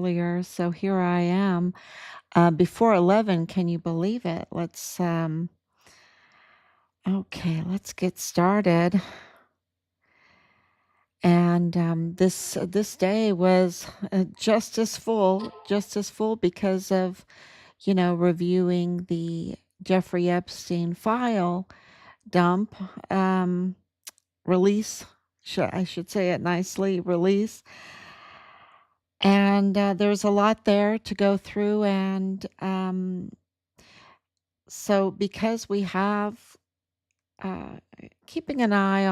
earlier, so here I am. Before 11, can you believe it? Let's get started. And this day was just as full because of, reviewing the Jeffrey Epstein file dump, um, release. I should say it nicely, release. And there's a lot there to go through. And so, because we have uh, keeping an eye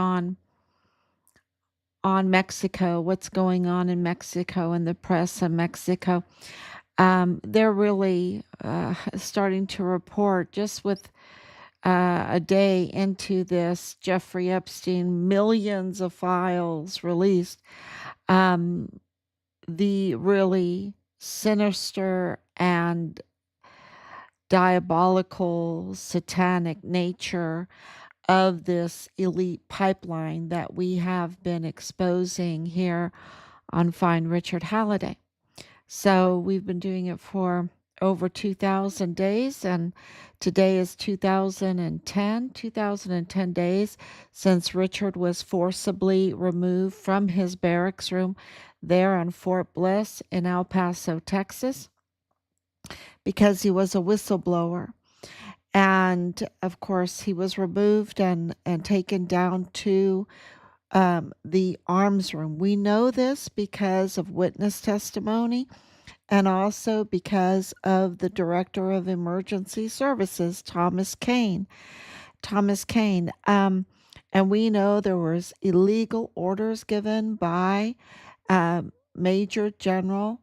on Mexico, what's going on in Mexico and the press in Mexico, they're really starting to report just with a day into this Jeffrey Epstein, millions of files released. Um, the really sinister and diabolical, satanic nature of this elite pipeline that we have been exposing here on Find Richard Halliday. So we've been doing it for over 2,000 days, and today is 2010 days since Richard was forcibly removed from his barracks room there on Fort Bliss in El Paso, Texas, because he was a whistleblower. And of course, he was removed and taken down to the arms room. We know this because of witness testimony and also because of the director of emergency services, Thomas Kane. And we know there was illegal orders given by Major General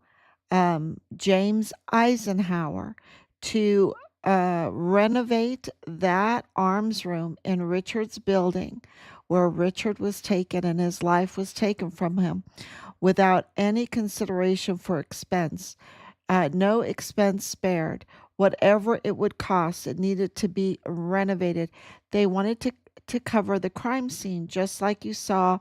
James Eisenhower to renovate that arms room in Richard's building where Richard was taken and his life was taken from him without any consideration for expense. No expense spared. Whatever it would cost, it needed to be renovated. They wanted to cover the crime scene, just like you saw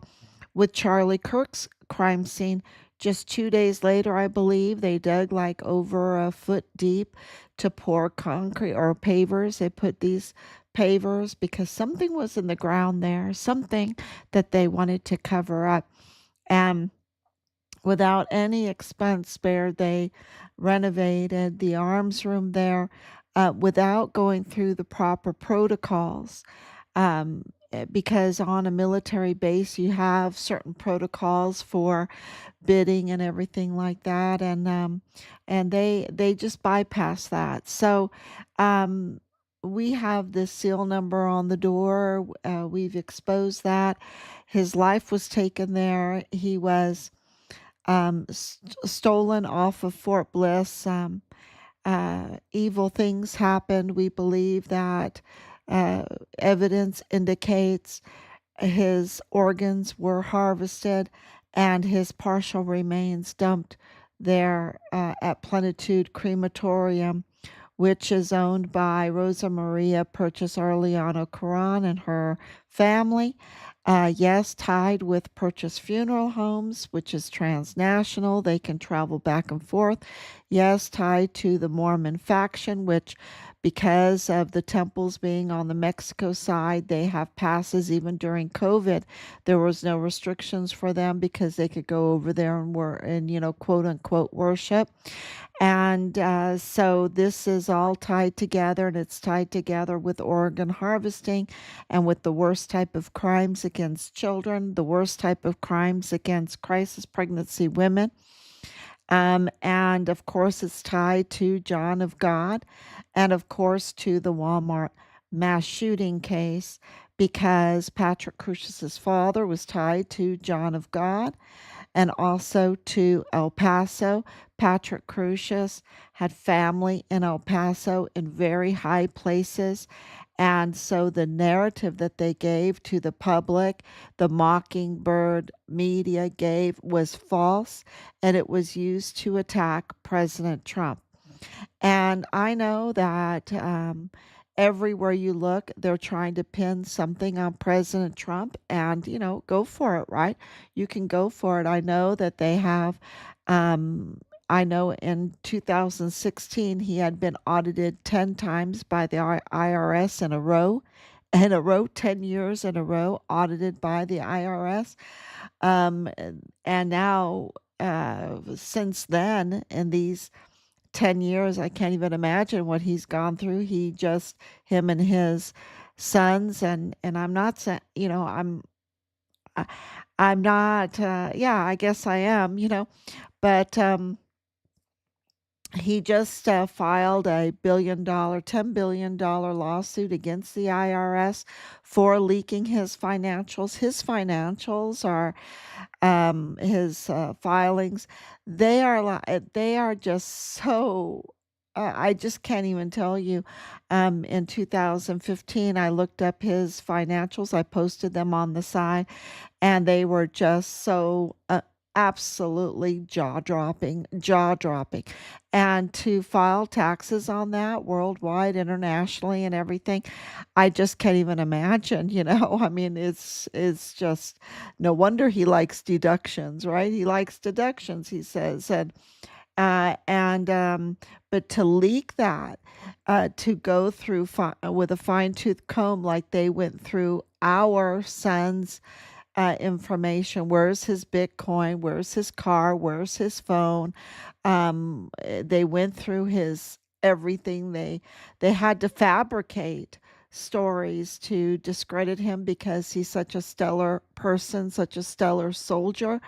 with Charlie Kirk's crime scene. Just 2 days later, I believe, they dug like over a foot deep to pour concrete or pavers. They put these pavers because something was in the ground there, something that they wanted to cover up. And without any expense spared, they renovated the arms room there without going through the proper protocols. Because on a military base, you have certain protocols for bidding and everything like that, and they just bypass that. So we have this seal number on the door. We've exposed that. His life was taken there. He was stolen off of Fort Bliss. Evil things happened. We believe that evidence indicates his organs were harvested and his partial remains dumped there at Plenitude Crematorium, which is owned by Rosa Maria Purchase Arellano Caron and her family. Yes, tied with Purchase Funeral Homes, which is transnational. They can travel back and forth. Yes, tied to the Mormon faction, which, because of the temples being on the Mexico side, they have passes even during COVID. There was no restrictions for them because they could go over there and quote unquote worship. And so this is all tied together, and it's tied together with organ harvesting and with the worst type of crimes against children, the worst type of crimes against crisis pregnancy women. And of course, it's tied to John of God and, of course, to the Walmart mass shooting case because Patrick Crusius's father was tied to John of God and also to El Paso. Patrick Crusius had family in El Paso in very high places. And so the narrative that they gave to the public, the Mockingbird media gave, was false, and it was used to attack President Trump. And I know that everywhere you look, they're trying to pin something on President Trump, and go for it, right? You can go for it. I know that they have I know in 2016 he had been audited 10 times by the IRS in a row, 10 years in a row, audited by the IRS. And now, since then, in these 10 years, I can't even imagine what he's gone through. Him and his sons, and I'm not saying, I- I'm not, yeah, I guess I am, but, he just filed a $10 billion lawsuit against the IRS for leaking his financials. His financials are his filings. They are just so. I just can't even tell you. In 2015, I looked up his financials. I posted them on the side, and they were just so absolutely jaw dropping. And to file taxes on that worldwide, internationally, and everything, I just can't even imagine. I mean, it's just no wonder he likes deductions, right? He likes deductions, he says, and but to leak that, to go through with a fine tooth comb like they went through our son's information. Where's his Bitcoin? Where's his car? Where's his phone? They went through his everything. They had to fabricate stories to discredit him because he's such a stellar person, such a stellar soldier,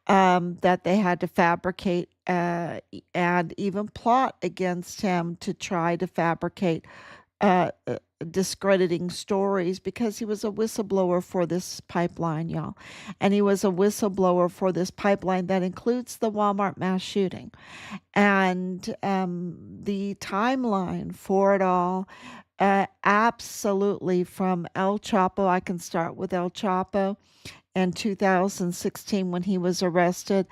that they had to fabricate and even plot against him to try to fabricate uh, uh, discrediting stories because he was a whistleblower for this pipeline, y'all. And he was a whistleblower for this pipeline that includes the Walmart mass shooting. And the timeline for it all, absolutely from El Chapo, I can start with El Chapo in 2016 when he was arrested.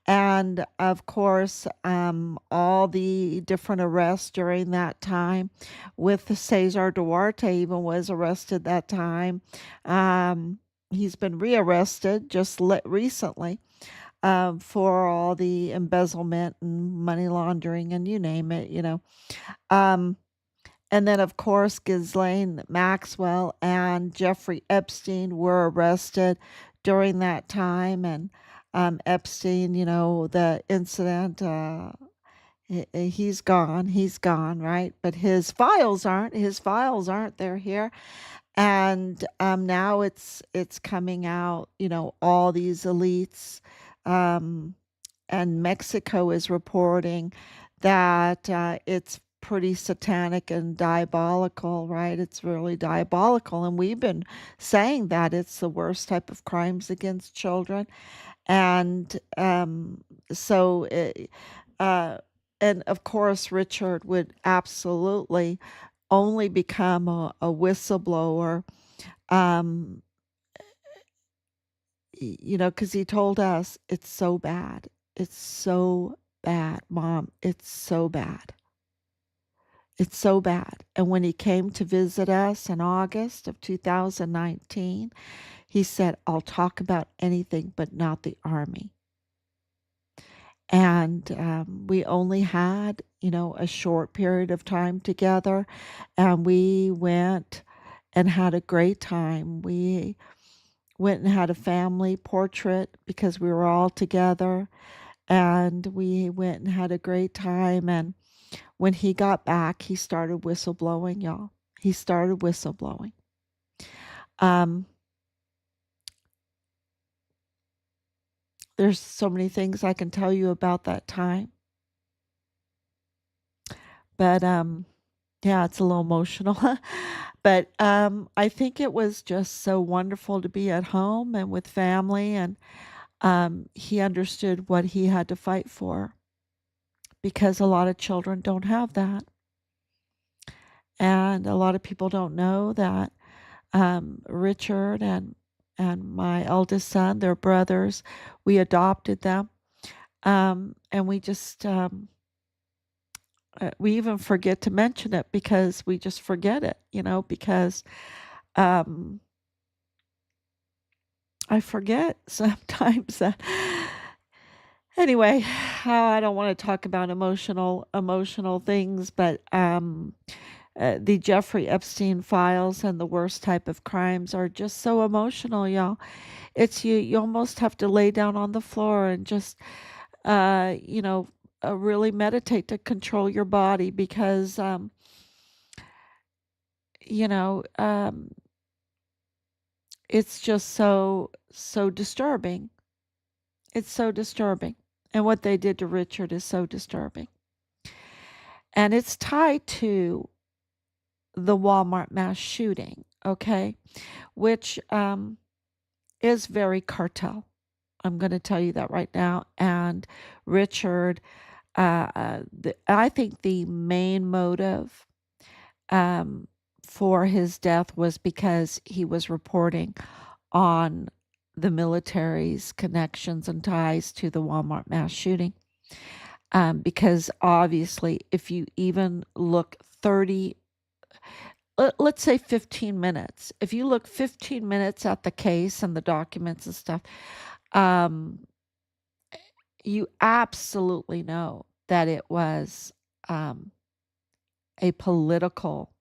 And of course, all the different arrests during that time, with Cesar Duarte, even was arrested that time. He's been rearrested just recently, for all the embezzlement and money laundering and you name it. Um, and then, of course, Ghislaine Maxwell and Jeffrey Epstein were arrested during that time. And Epstein, the incident, he's gone, right? But his files aren't. His files aren't. They're here. And now it's coming out. All these elites. Um, and Mexico is reporting that it's pretty satanic and diabolical, right? It's really diabolical. And we've been saying that it's the worst type of crimes against children. And so, uh, and of course, Richard would absolutely only become a whistleblower, um, because he told us it's so bad. It's so bad, Mom. It's so bad. It's so bad. And when he came to visit us in August of 2019, he said, I'll talk about anything but not the Army. And we only had, a short period of time together. And we went and had a great time. We went and had a family portrait because we were all together. And we went and had a great time. And when he got back, he started whistleblowing, y'all. He started whistleblowing. Um, there's so many things I can tell you about that time, but yeah, it's a little emotional. But I think it was just so wonderful to be at home and with family, and he understood what he had to fight for because a lot of children don't have that, and a lot of people don't know that Richard and my eldest son, they're brothers. We adopted them, and we even forget to mention it because we just forget it, because um, I forget sometimes that Anyway, I don't want to talk about emotional things, but the Jeffrey Epstein files and the worst type of crimes are just so emotional, y'all. It's you almost have to lay down on the floor and just uh, you know, really meditate to control your body because you know, it's just so disturbing. It's so disturbing. And what they did to Richard is so disturbing. And it's tied to the Walmart mass shooting, okay, which is very cartel. I'm going to tell you that right now. And Richard, I think the main motive um, for his death was because he was reporting on the military's connections and ties to the Walmart mass shooting. Because obviously, if you even look 30, let's say 15 minutes, if you look 15 minutes at the case and the documents and stuff, um, you absolutely know that it was um, a political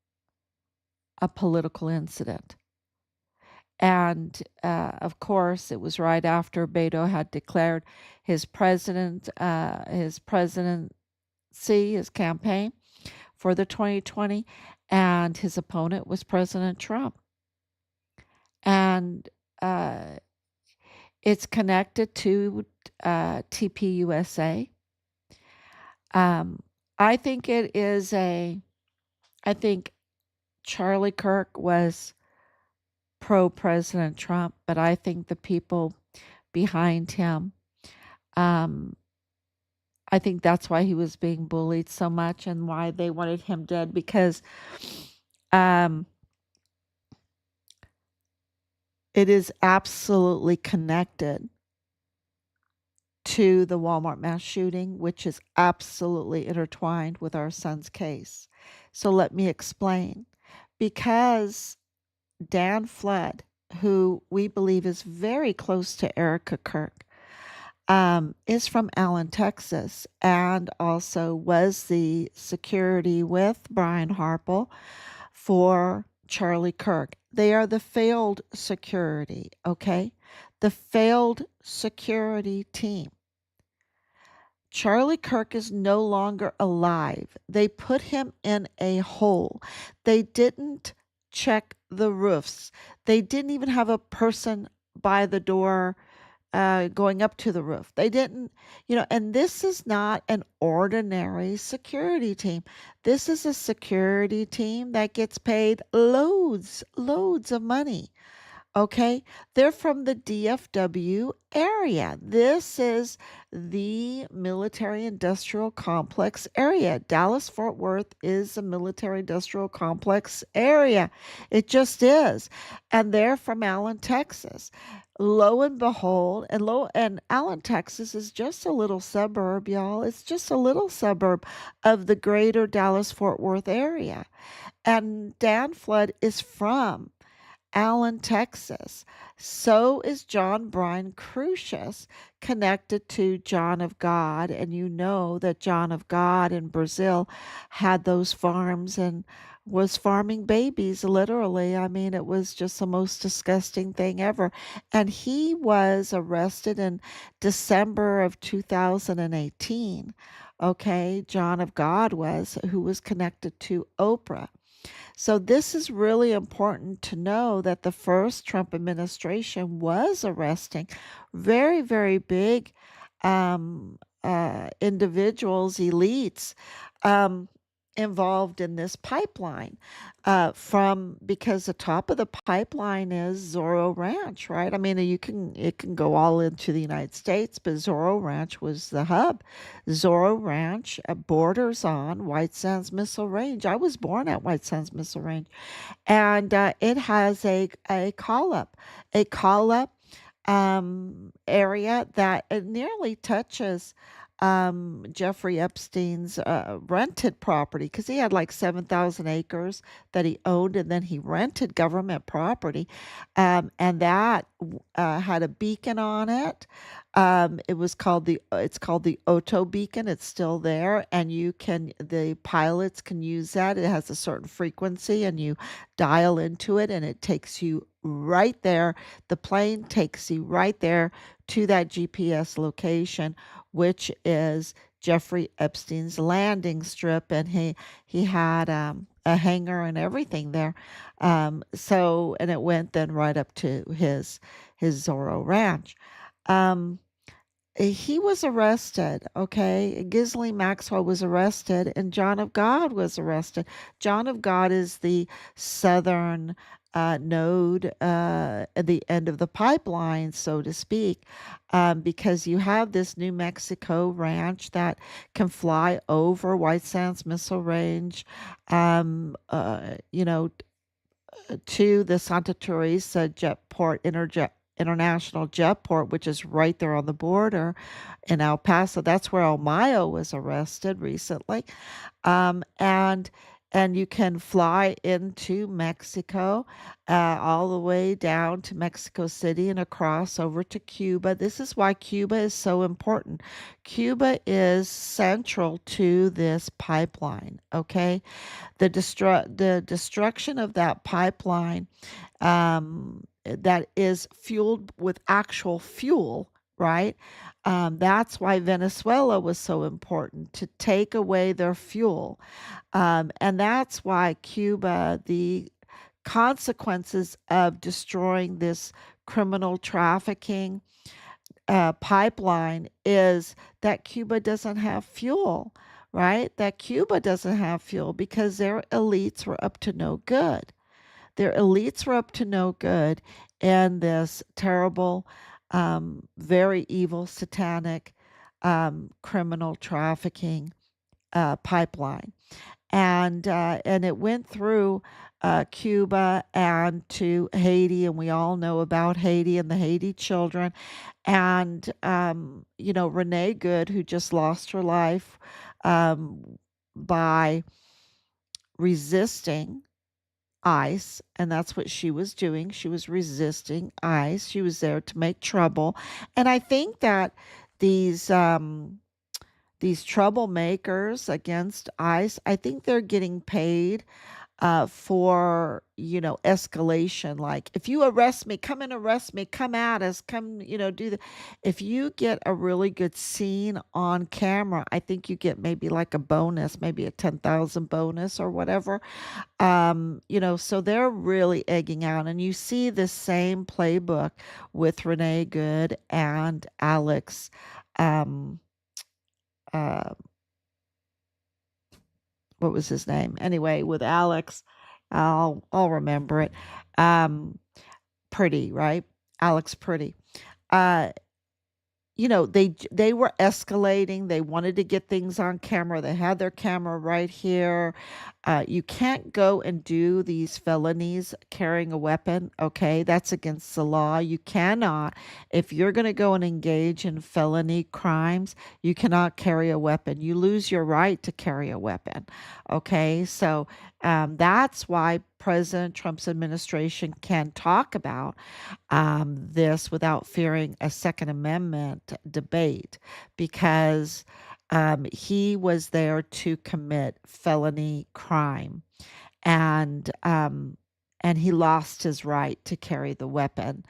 a political incident. And of course, it was right after Beto had declared his presidency, his campaign for the 2020, and his opponent was President Trump. And uh, it's connected to TPUSA. Um, I think it is a. I think Charlie Kirk was pro President Trump, but I think the people behind him, um, I think that's why he was being bullied so much and why they wanted him dead because um, it is absolutely connected to the Walmart mass shooting, which is absolutely intertwined with our son's case. So let me explain. Because Dan Flood, who we believe is very close to Erica Kirk, is from Allen, Texas, and also was the security with Brian Harple for Charlie Kirk. They are the failed security, okay? The failed security team. Charlie Kirk is no longer alive. They put him in a hole. They didn't check the roofs. They didn't even have a person by the door going up to the roof. They didn't, and this is not an ordinary security team. This is a security team that gets paid loads of money. Okay, they're from the DFW area. This is the military industrial complex area. Dallas Fort Worth is a military industrial complex area. It just is. And they're from Allen, Texas. Lo and behold, and Allen, Texas is just a little suburb, y'all. It's just a little suburb of the greater Dallas Fort Worth area. And Dan Flood is from Allen, Texas. So is John Brian Crucius connected to John of God. And you know that John of God in Brazil had those farms and was farming babies, literally. I mean, it was just the most disgusting thing ever. And he was arrested in December of 2018. Okay, John of God was, who was connected to Oprah. So this is really important to know that the first Trump administration was arresting very big individuals, elites um, involved in this pipeline. From because the top of the pipeline is Zorro Ranch, right? I mean, it can go all into the United States, but Zorro Ranch was the hub. Zorro Ranch borders on White Sands Missile Range. I was born at White Sands Missile Range, and it has a call up area that it nearly touches. Jeffrey Epstein's rented property, because he had like 7,000 acres that he owned, and then he rented government property, and that had a beacon on it. It's called the Otto beacon. It's still there, and the pilots can use that. It has a certain frequency, and you dial into it, and it takes you right there. The plane takes you right there to that GPS location, which is Jeffrey Epstein's landing strip, and he had a hangar and everything there. And it went then right up to his Zorro Ranch. Um, he was arrested, okay? Ghislaine Maxwell was arrested, and John of God was arrested. John of God is the southern node at the end of the pipeline, so to speak, because you have this New Mexico ranch that can fly over White Sands Missile Range, you know, to the Santa Teresa International Jetport, which is right there on the border in El Paso. That's where El Mayo was arrested recently. And you can fly into Mexico, all the way down to Mexico City and across over to Cuba. This is why Cuba is so important. Cuba is central to this pipeline, okay? The destruction of that pipeline, that is fueled with actual fuel, right? That's why Venezuela was so important, to take away their fuel. And that's why Cuba, the consequences of destroying this criminal trafficking pipeline is that Cuba doesn't have fuel, right? That Cuba doesn't have fuel because their elites were up to no good. Their elites were up to no good in this terrible, very evil, satanic, criminal trafficking pipeline. And it went through Cuba and to Haiti, and we all know about Haiti and the Haiti children. And Renee Good, who just lost her life by resisting ICE, and that's what she was doing. She was resisting ICE. She was there to make trouble. And I think that these these troublemakers against ICE, I think they're getting paid for, escalation. Like, if you arrest me, come and arrest me, come at us, come, do the. If you get a really good scene on camera, I think you get maybe like a bonus, maybe a 10,000 bonus or whatever. So they're really egging out, and you see the same playbook with Renee Good and Alex. Um, uh, what was his name? Anyway, with Alex, I'll remember it. Um, Pretty, right? Alex Pretty. Uh, they were escalating. They wanted to get things on camera. They had their camera right here. You can't go and do these felonies carrying a weapon. Okay, that's against the law. You cannot. If you're going to go and engage in felony crimes, you cannot carry a weapon. You lose your right to carry a weapon. Okay, so that's why President Trump's administration can talk about this without fearing a Second Amendment debate, because he was there to commit felony crime, and he lost his right to carry the weapon.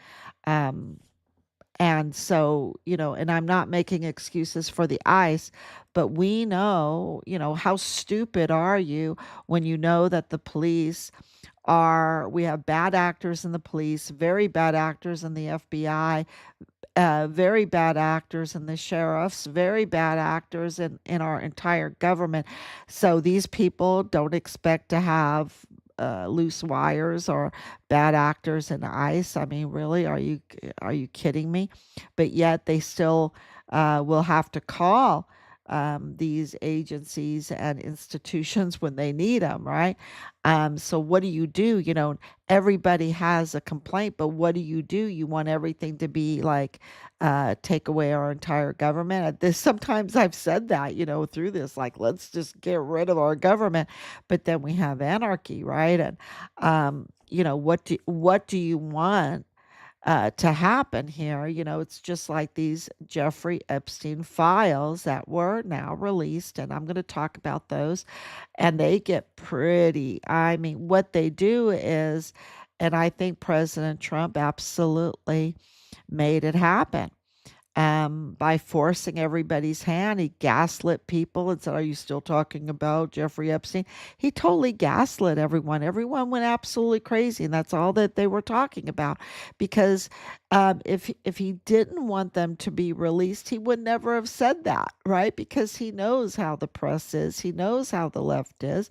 Um, and so, and I'm not making excuses for the ICE, but we know, how stupid are you when you know that the police we have bad actors in the police, very bad actors in the FBI, very bad actors in the sheriffs, very bad actors in our entire government. So these people don't expect to have loose wires or bad actors in ICE. I mean, really, are you kidding me? But yet they still will have to call these agencies and institutions when they need them, right? So what do you do? Everybody has a complaint, but what do? You want everything to be like, take away our entire government. This sometimes I've said that, through this, like, let's just get rid of our government, but then we have anarchy, right? And what do you want to happen here? It's just like these Jeffrey Epstein files that were now released, and I'm going to talk about those. And they get pretty, I mean, what they do is, and I think President Trump absolutely made it happen, by forcing everybody's hand. He gaslit people and said, "Are you still talking about Jeffrey Epstein?" He totally gaslit everyone. Everyone went absolutely crazy, and that's all that they were talking about. Because if he didn't want them to be released, he would never have said that, right? Because he knows how the press is, he knows how the left is,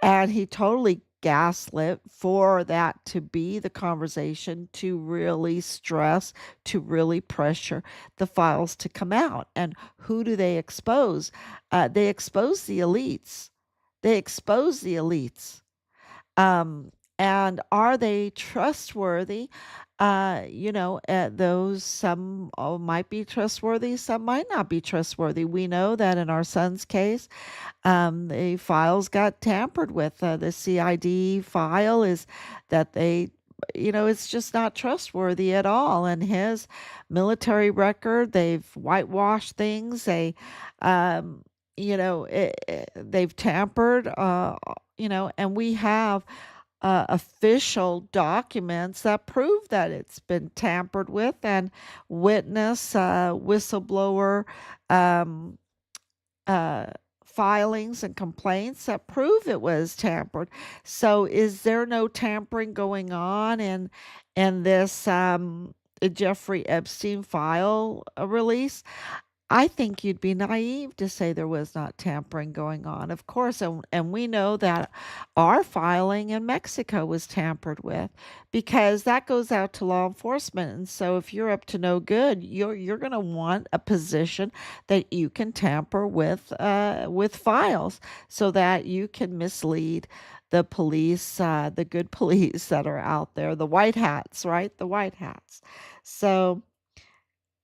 and he totally gaslit for that to be the conversation, to really stress, to really pressure the files to come out. And who do they expose? They expose the elites. They expose the elites. And are they trustworthy? Those, some might be trustworthy, some might not be trustworthy. We know that in our son's case, the files got tampered with. The CID file is that it's just not trustworthy at all. And his military record, they've whitewashed things. Um, they've tampered, and we have official documents that prove that it's been tampered with, and witness, whistleblower, um, uh, filings and complaints that prove it was tampered. So, is there no tampering going on in this Jeffrey Epstein file release? I think you'd be naive to say there was not tampering going on, of course, and we know that our filing in Mexico was tampered with, because that goes out to law enforcement. And so if you're up to no good, you're going to want a position that you can tamper with files, so that you can mislead the police, the good police that are out there, the white hats, right? The white hats. So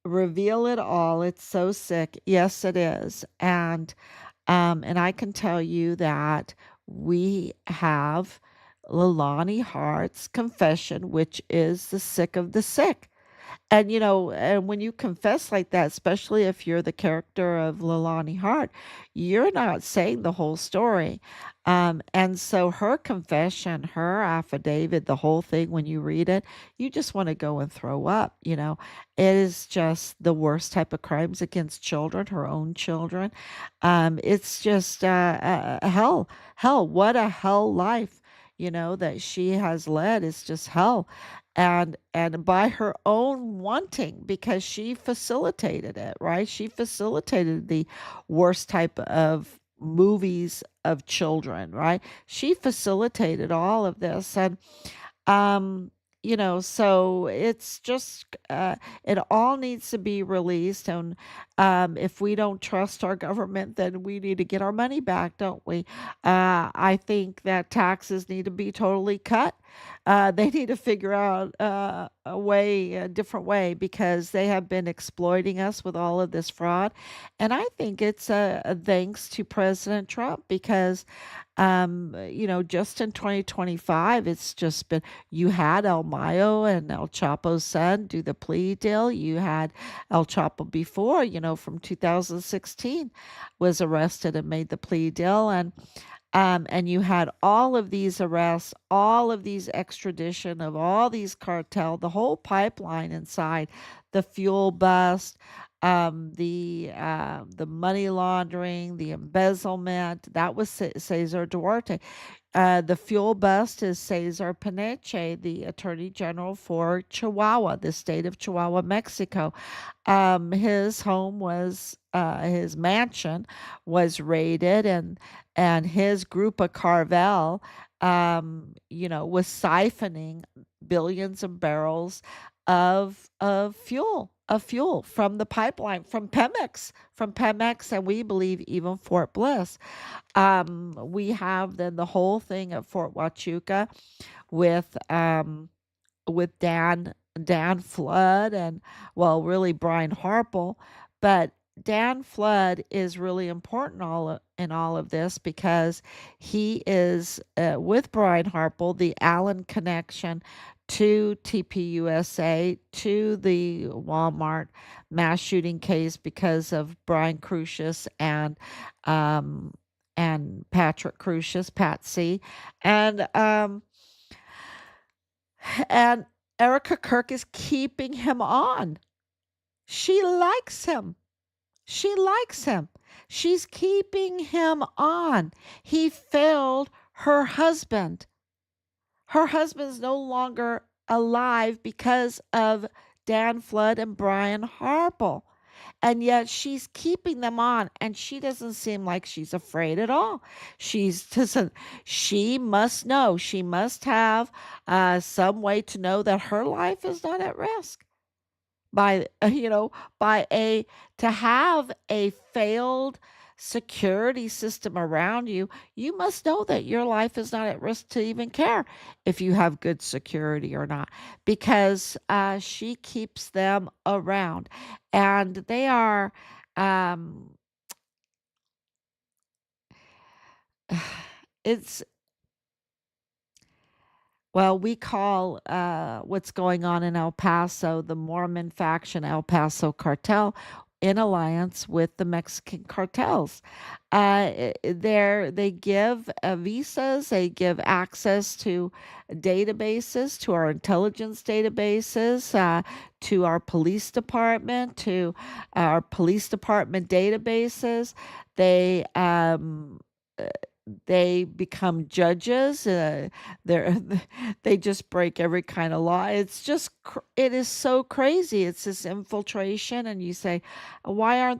reveal it all. It's so sick. Yes, it is. And I can tell you that we have Leilani Hart's confession, which is the sick of the sick. And when you confess like that, especially if you're the character of Leilani Hart, you're not saying the whole story. And so her confession, her affidavit, the whole thing, when you read it, you just want to go and throw up. It is just the worst type of crimes against children, her own children. It's just hell, hell. What a hell life, that she has led, is just hell. And by her own wanting, because she facilitated it, right? She facilitated the worst type of movies of children, right? She facilitated all of this. And um, so it's just, it all needs to be released. And if we don't trust our government, then we need to get our money back, don't we? I think that taxes need to be totally cut. They need to figure out a different way, because they have been exploiting us with all of this fraud. And I think it's a thanks to President Trump, because just in 2025, it's just been, you had El Mayo and El Chapo's son do the plea deal. You had El Chapo before, from 2016, was arrested and made the plea deal. And you had all of these arrests, all of these extradition of all these cartel, the whole pipeline inside, the fuel bust, the money laundering, the embezzlement. That was Cesar Duarte. The fuel bust is Cesar Paneche, the Attorney General for Chihuahua, the state of Chihuahua, Mexico. His home was, his mansion was raided, and his group of Carvel, was siphoning billions of barrels of fuel of fuel from the pipeline, from Pemex, and we believe even Fort Bliss. We have then the whole thing at Fort Huachuca with Dan Flood and, well, really Brian Harple, but Dan Flood is really important in all of this because he is, with Brian Harple, the Allen connection to TPUSA, to the Walmart mass shooting case because of Brian Crucius um, and Patrick Crucius, Patsy, and and Erica Kirk is keeping him on. She likes him. She likes him. She's keeping him on. He failed her husband. Her husband's no longer alive because of Dan Flood and Brian Harple. And yet she's keeping them on, and she doesn't seem like she's afraid at all. She's doesn't she must know, she must have some way to know that her life is not at risk by by a to have a failed security system around you. You must know that your life is not at risk to even care if you have good security or not, because she keeps them around, and they are um it's well, we call what's going on in El Paso the Mormon faction El Paso cartel in alliance with the Mexican cartels. They give visas, they give access to databases, to our intelligence databases, to our police department, to our police department databases. They uh, they become judges. They're they just break every kind of law. It is so crazy. It's this infiltration, and you say, why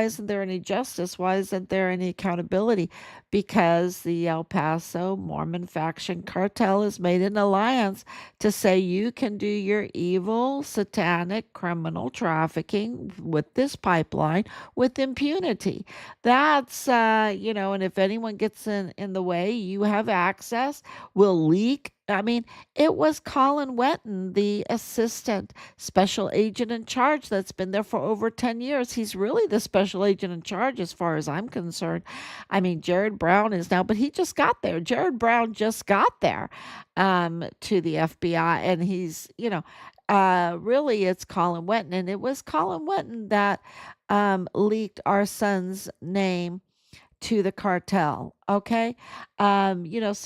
isn't there any justice? Why isn't there any accountability? Because the El Paso Mormon faction cartel has made an alliance to say you can do your evil, satanic, criminal trafficking with this pipeline with impunity. That's, and if anyone gets in the way, you have access, will leak. I mean, it was Colin Wetton, the assistant special agent in charge that's been there for over 10 years. He's really the special agent in charge as far as I'm concerned. I mean, Jared Brown is now, but he just got there. Jared Brown just got there to the FBI, and really it's Colin Wetton. And it was Colin Wetton that leaked our son's name to the cartel. Okay. So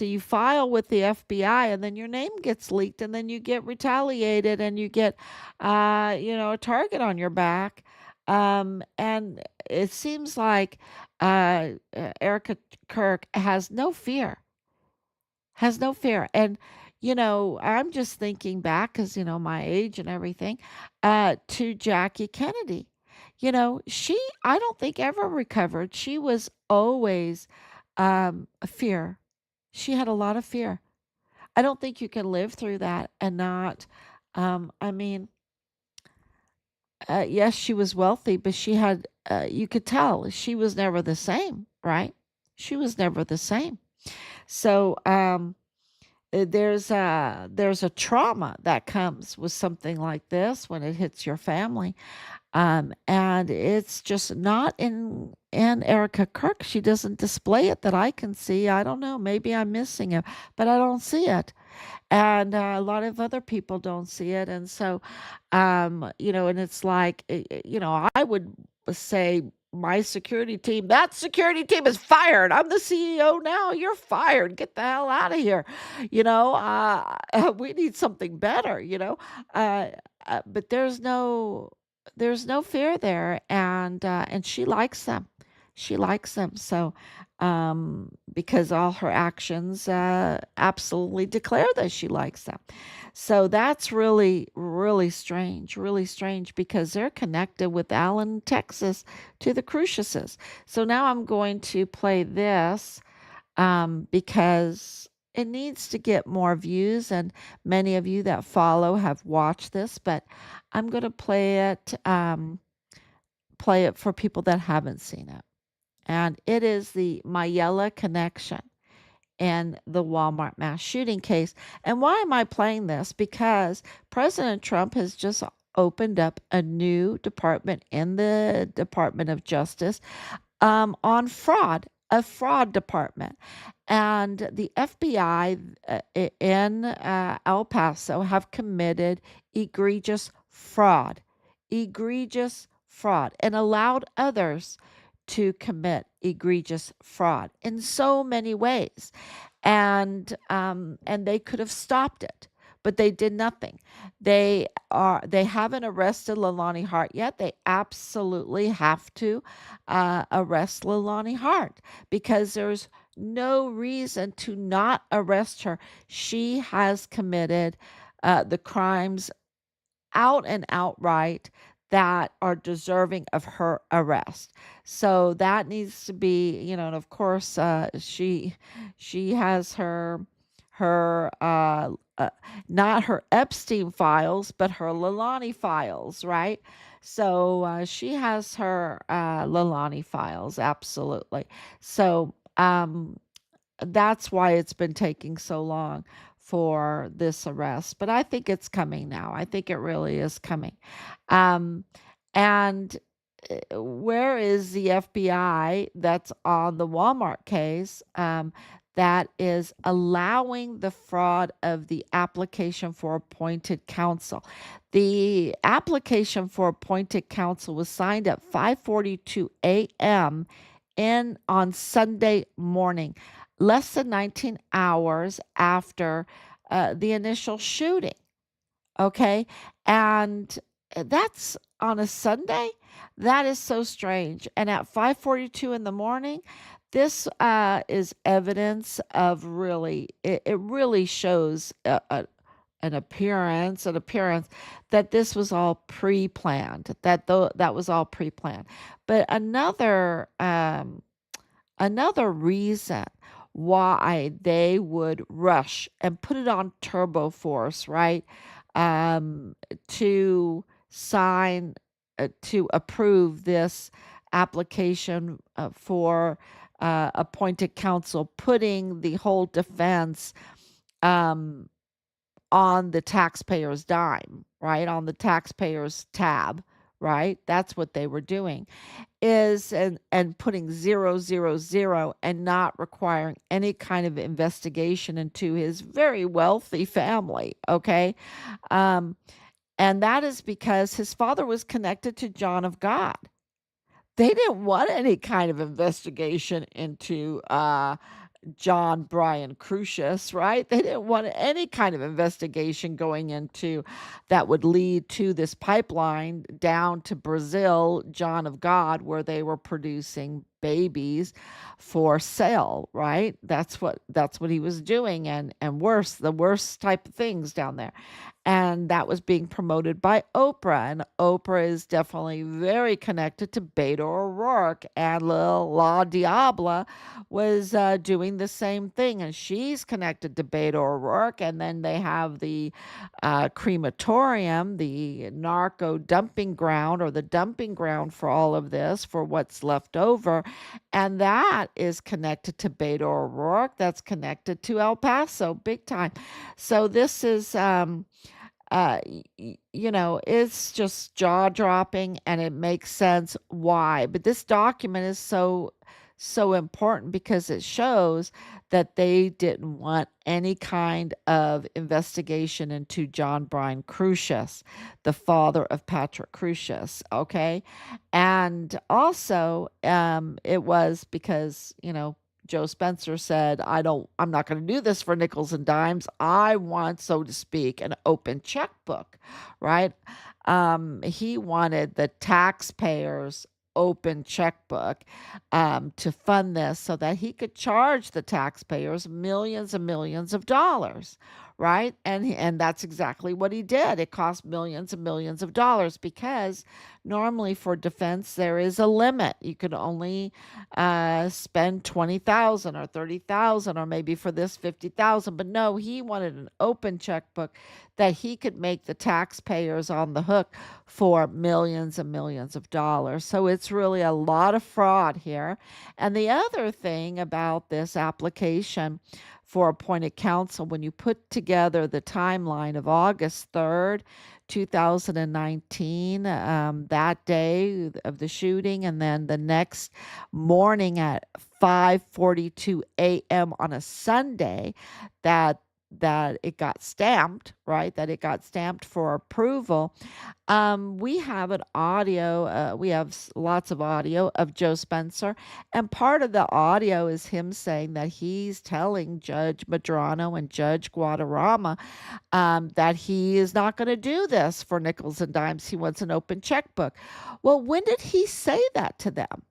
you file with the FBI, and then your name gets leaked, and then you get retaliated, and you get, a target on your back. And it seems like Erica Kirk has no fear. And, I'm just thinking back because, my age and everything, to Jackie Kennedy. I don't think ever recovered. She was always a fear. She had a lot of fear. I don't think you can live through that and not, I mean, yes, she was wealthy, but you could tell she was never the same, right? She was never the same. So, there's a trauma that comes with something like this when it hits your family, and it's just not in Erica Kirk. She doesn't display it that I can see. I don't know, maybe I'm missing it, but I don't see it, and a lot of other people don't see it. And so and it's like, I would say my security team, that security team is fired. I'm the CEO now. You're fired. Get the hell out of here. We need something better, uh, but there's no fear there, and she likes them. She likes them. So, because all her actions absolutely declare that she likes them. So that's really, really strange because they're connected with Allen, Texas, to the Cruciuses. So now I'm going to play this because it needs to get more views, and many of you that follow have watched this, but I'm going to play it for people that haven't seen it. And it is the Mayella connection in the Walmart mass shooting case. And why am I playing this? Because President Trump has just opened up a new department in the Department of Justice on fraud, a fraud department. And the FBI in El Paso have committed egregious fraud, and allowed others to commit egregious fraud in so many ways. And they could have stopped it, but they did nothing. They haven't arrested Leilani Hart yet. They absolutely have to arrest Leilani Hart, because there's no reason to not arrest her. She has committed the crimes out and outright that are deserving of her arrest. So that needs to be, and of course, she has her not her Epstein files, but her Leilani files, right? So she has her Leilani files, absolutely. So that's why it's been taking so long for this arrest. But I think it's coming now. I think it really is coming. Um, and where is the FBI that's on the Walmart case, that is allowing the fraud of the application for appointed counsel? The application for appointed counsel was signed at 5:42 a.m. in on Sunday morning, less than 19 hours after the initial shooting. Okay. And that's on a Sunday. That is so strange. And at 5:42 in the morning, this is evidence of it really shows an appearance that this was all pre-planned, that was all pre-planned. But another reason why they would rush and put it on turbo force, right? To sign, to approve this application for appointed counsel, putting the whole defense um, on the taxpayer's dime, right? On the taxpayer's tab, right? That's what they were doing, is and putting 000 and not requiring any kind of investigation into his very wealthy family. Okay. um and that is because his father was connected to John of God. They didn't want any kind of investigation into John Brian Crucius, right? They didn't want any kind of investigation going into that would lead to this pipeline down to Brazil, John of God, where they were producing babies for sale, right? That's what he was doing, and worse, the worst type of things down there. And that was being promoted by Oprah. And Oprah is definitely very connected to Beto O'Rourke. And La Diabla was doing the same thing. And she's connected to Beto O'Rourke. And then they have the crematorium, the narco dumping ground, or the dumping ground for all of this, for what's left over. And that is connected to Beto O'Rourke. That's connected to El Paso, big time. So this is it's just jaw dropping, and it makes sense why. But this document is so important, because it shows that they didn't want any kind of investigation into John Brian Crucius, the father of Patrick Crucius. Okay. And also, it was because, Joe Spencer said, I'm not going to do this for nickels and dimes. I want, so to speak, an open checkbook, right? He wanted the taxpayers' open checkbook to fund this, so that he could charge the taxpayers millions and millions of dollars, right? And that's exactly what he did. It cost millions and millions of dollars because normally for defense there is a limit. You could only spend 20,000 or 30,000, or maybe for this 50,000. But no, he wanted an open checkbook that he could make the taxpayers on the hook for millions and millions of dollars. So it's really a lot of fraud here. And the other thing about this application for appointed counsel, when you put together the timeline of August 3rd, 2019, that day of the shooting, and then the next morning at 5:42 a.m. on a Sunday, that it got stamped, right? That it got stamped for approval. We have an audio. We have lots of audio of Joe Spencer, and part of the audio is him saying that he's telling Judge Medrano and Judge Guadarrama that he is not going to do this for nickels and dimes. He wants an open checkbook. Well, when did he say that to them?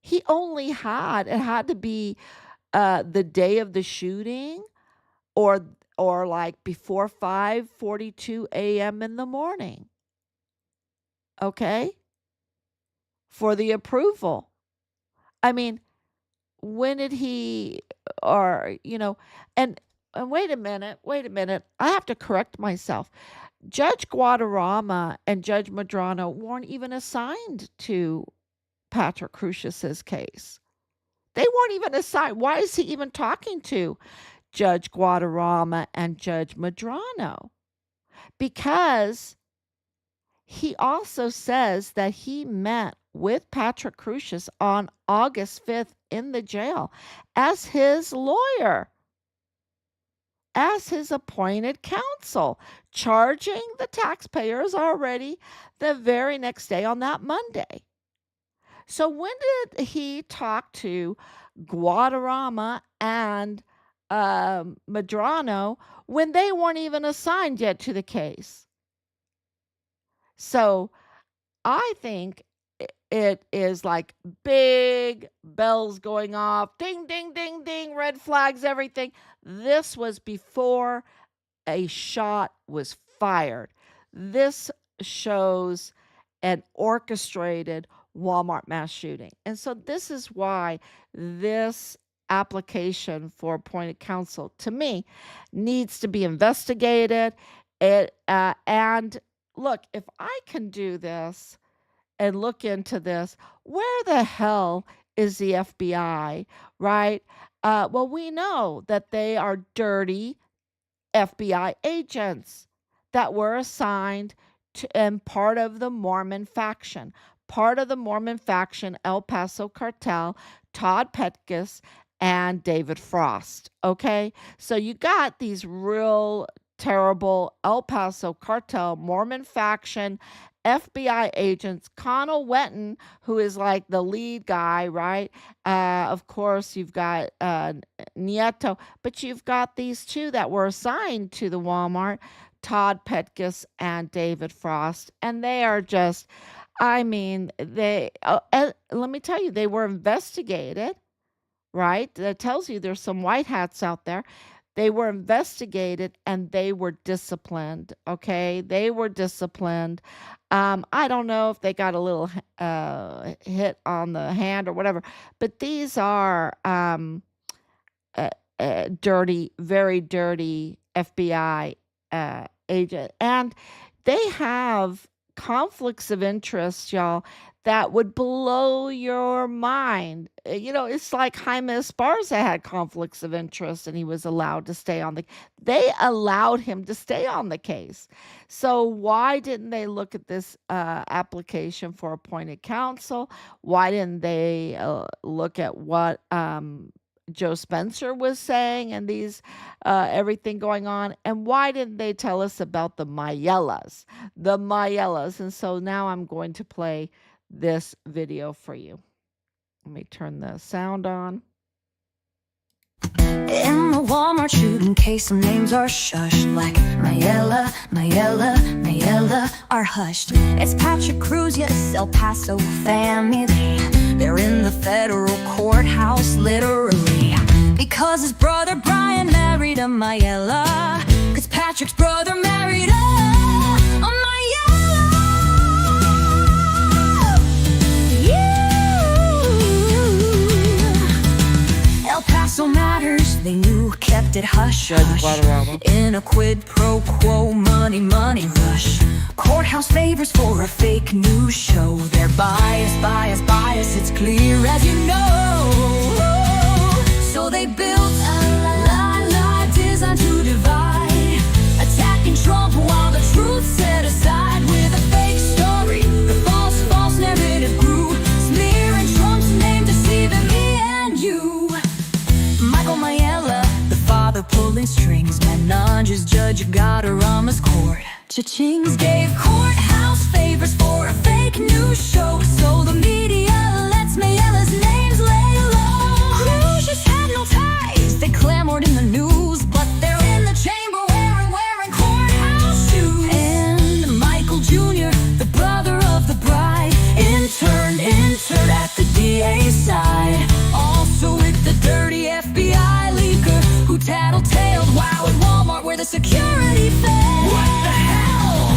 He only had it had to be the day of the shooting, or like before 5:42 a.m. in the morning. Okay? For the approval. I mean, when did he, or and wait a minute, I have to correct myself. Judge Guadarrama and Judge Medrano weren't even assigned to Patrick Crusius's case. They weren't even assigned. Why is he even talking to Judge Guadarrama and Judge Medrano? Because he also says that he met with Patrick Crusius on August 5th in the jail as his lawyer, as his appointed counsel, charging the taxpayers already the very next day on that Monday. So when did he talk to Guadarrama and Medrano when they weren't even assigned yet to the case? So I think it is like big bells going off, ding, ding, ding, ding, red flags, everything. This was before a shot was fired. This shows an orchestrated Walmart mass shooting. And so this is why this application for appointed counsel, to me, needs to be investigated. And look, if I can do this and look into this, where the hell is the FBI, right? Well, we know that they are dirty FBI agents that were assigned to and part of the Mormon faction. Part of the Mormon faction, El Paso Cartel, Todd Petkus, and David Frost. Okay? So you got these real terrible El Paso Cartel, Mormon faction, FBI agents, Connell Wetton, who is like the lead guy, right? Of course, you've got Nieto, but you've got these two that were assigned to the Walmart, Todd Petkus and David Frost, and they are just, I mean, let me tell you, they were investigated, right? That tells you there's some white hats out there. They were investigated and they were disciplined, okay? They were disciplined. I don't know if they got a little hit on the hand or whatever, but these are dirty, very dirty FBI agent. And they have conflicts of interest, y'all, that would blow your mind. It's like Jaime Esparza had conflicts of interest and he was allowed to stay on they allowed him to stay on the case. So why didn't they look at this application for appointed counsel? Why didn't they look at what Joe Spencer was saying and these everything going on? And why didn't they tell us about the Mayellas? And so now I'm going to play this video for you. Let me turn the sound on. In the Walmart shooting case, some names are shushed, like Mayella are hushed. It's Patrick Crusius, El Paso family. They're in the federal courthouse, literally, because his brother Brian married a Mayella, 'cause Patrick's brother married a Mayella. El Paso matters, they knew, kept it hush hush. In a quid pro quo, money rush. Courthouse favors for a fake news show. They're bias, it's clear as you know. So they built a lie designed to divide, attacking Trump while the truth set aside. With a fake story, the false narrative grew, smearing Trump's name, deceiving me and you. Michael Mayella, the father pulling strings, Menange's judge, Guadarrama's court. Cha-chings gave courthouse favors for a fake news show, so the media lets Mayella's names lay low. Crucius had no ties, they clamored in the news, but they're in the chamber wearing courthouse shoes. And Michael Jr., the brother of the bride, interned at the DA's side. Also with the dirty FBI leaker who tattletaled wow at Walmart where the security failed. What the hell?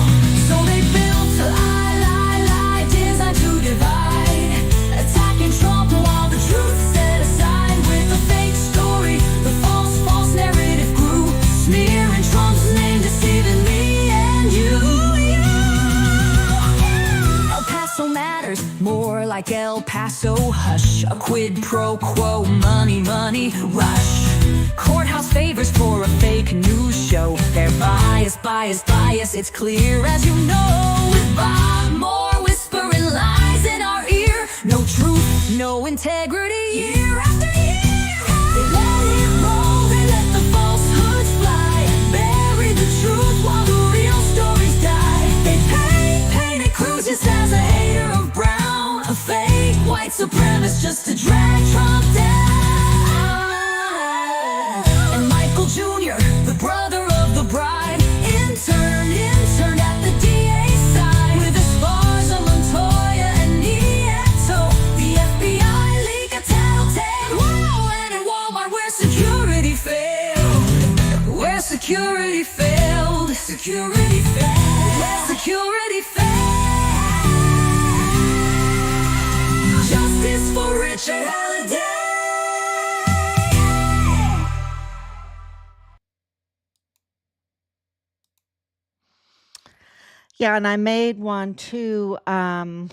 So they built a lie designed to divide, attacking Trump while the truth set aside. With a fake story, the false narrative grew, smearing Trump's name, deceiving me and you. El Paso matters, more like El Paso hush. A quid pro quo, money rush. Courthouse favors for a fake news show. They're bias, it's clear as you know. With Bob Moore whispering lies in our ear, no truth, no integrity, year after year. They let it roll, they let the falsehoods fly, bury the truth while the real stories die. They painted Cruz's as a hater of Brown, a fake white supremacist just to drag Trump down. And Michael Jr., the brother of the bride, interned at the DA's side. With Esparza, Montoya, and Nieto, the FBI leak a tattletale. Wow, and in Walmart where security failed. Where security failed. Security failed. Where security failed. Justice for Richard Halliday. Yeah, and I made one too. That's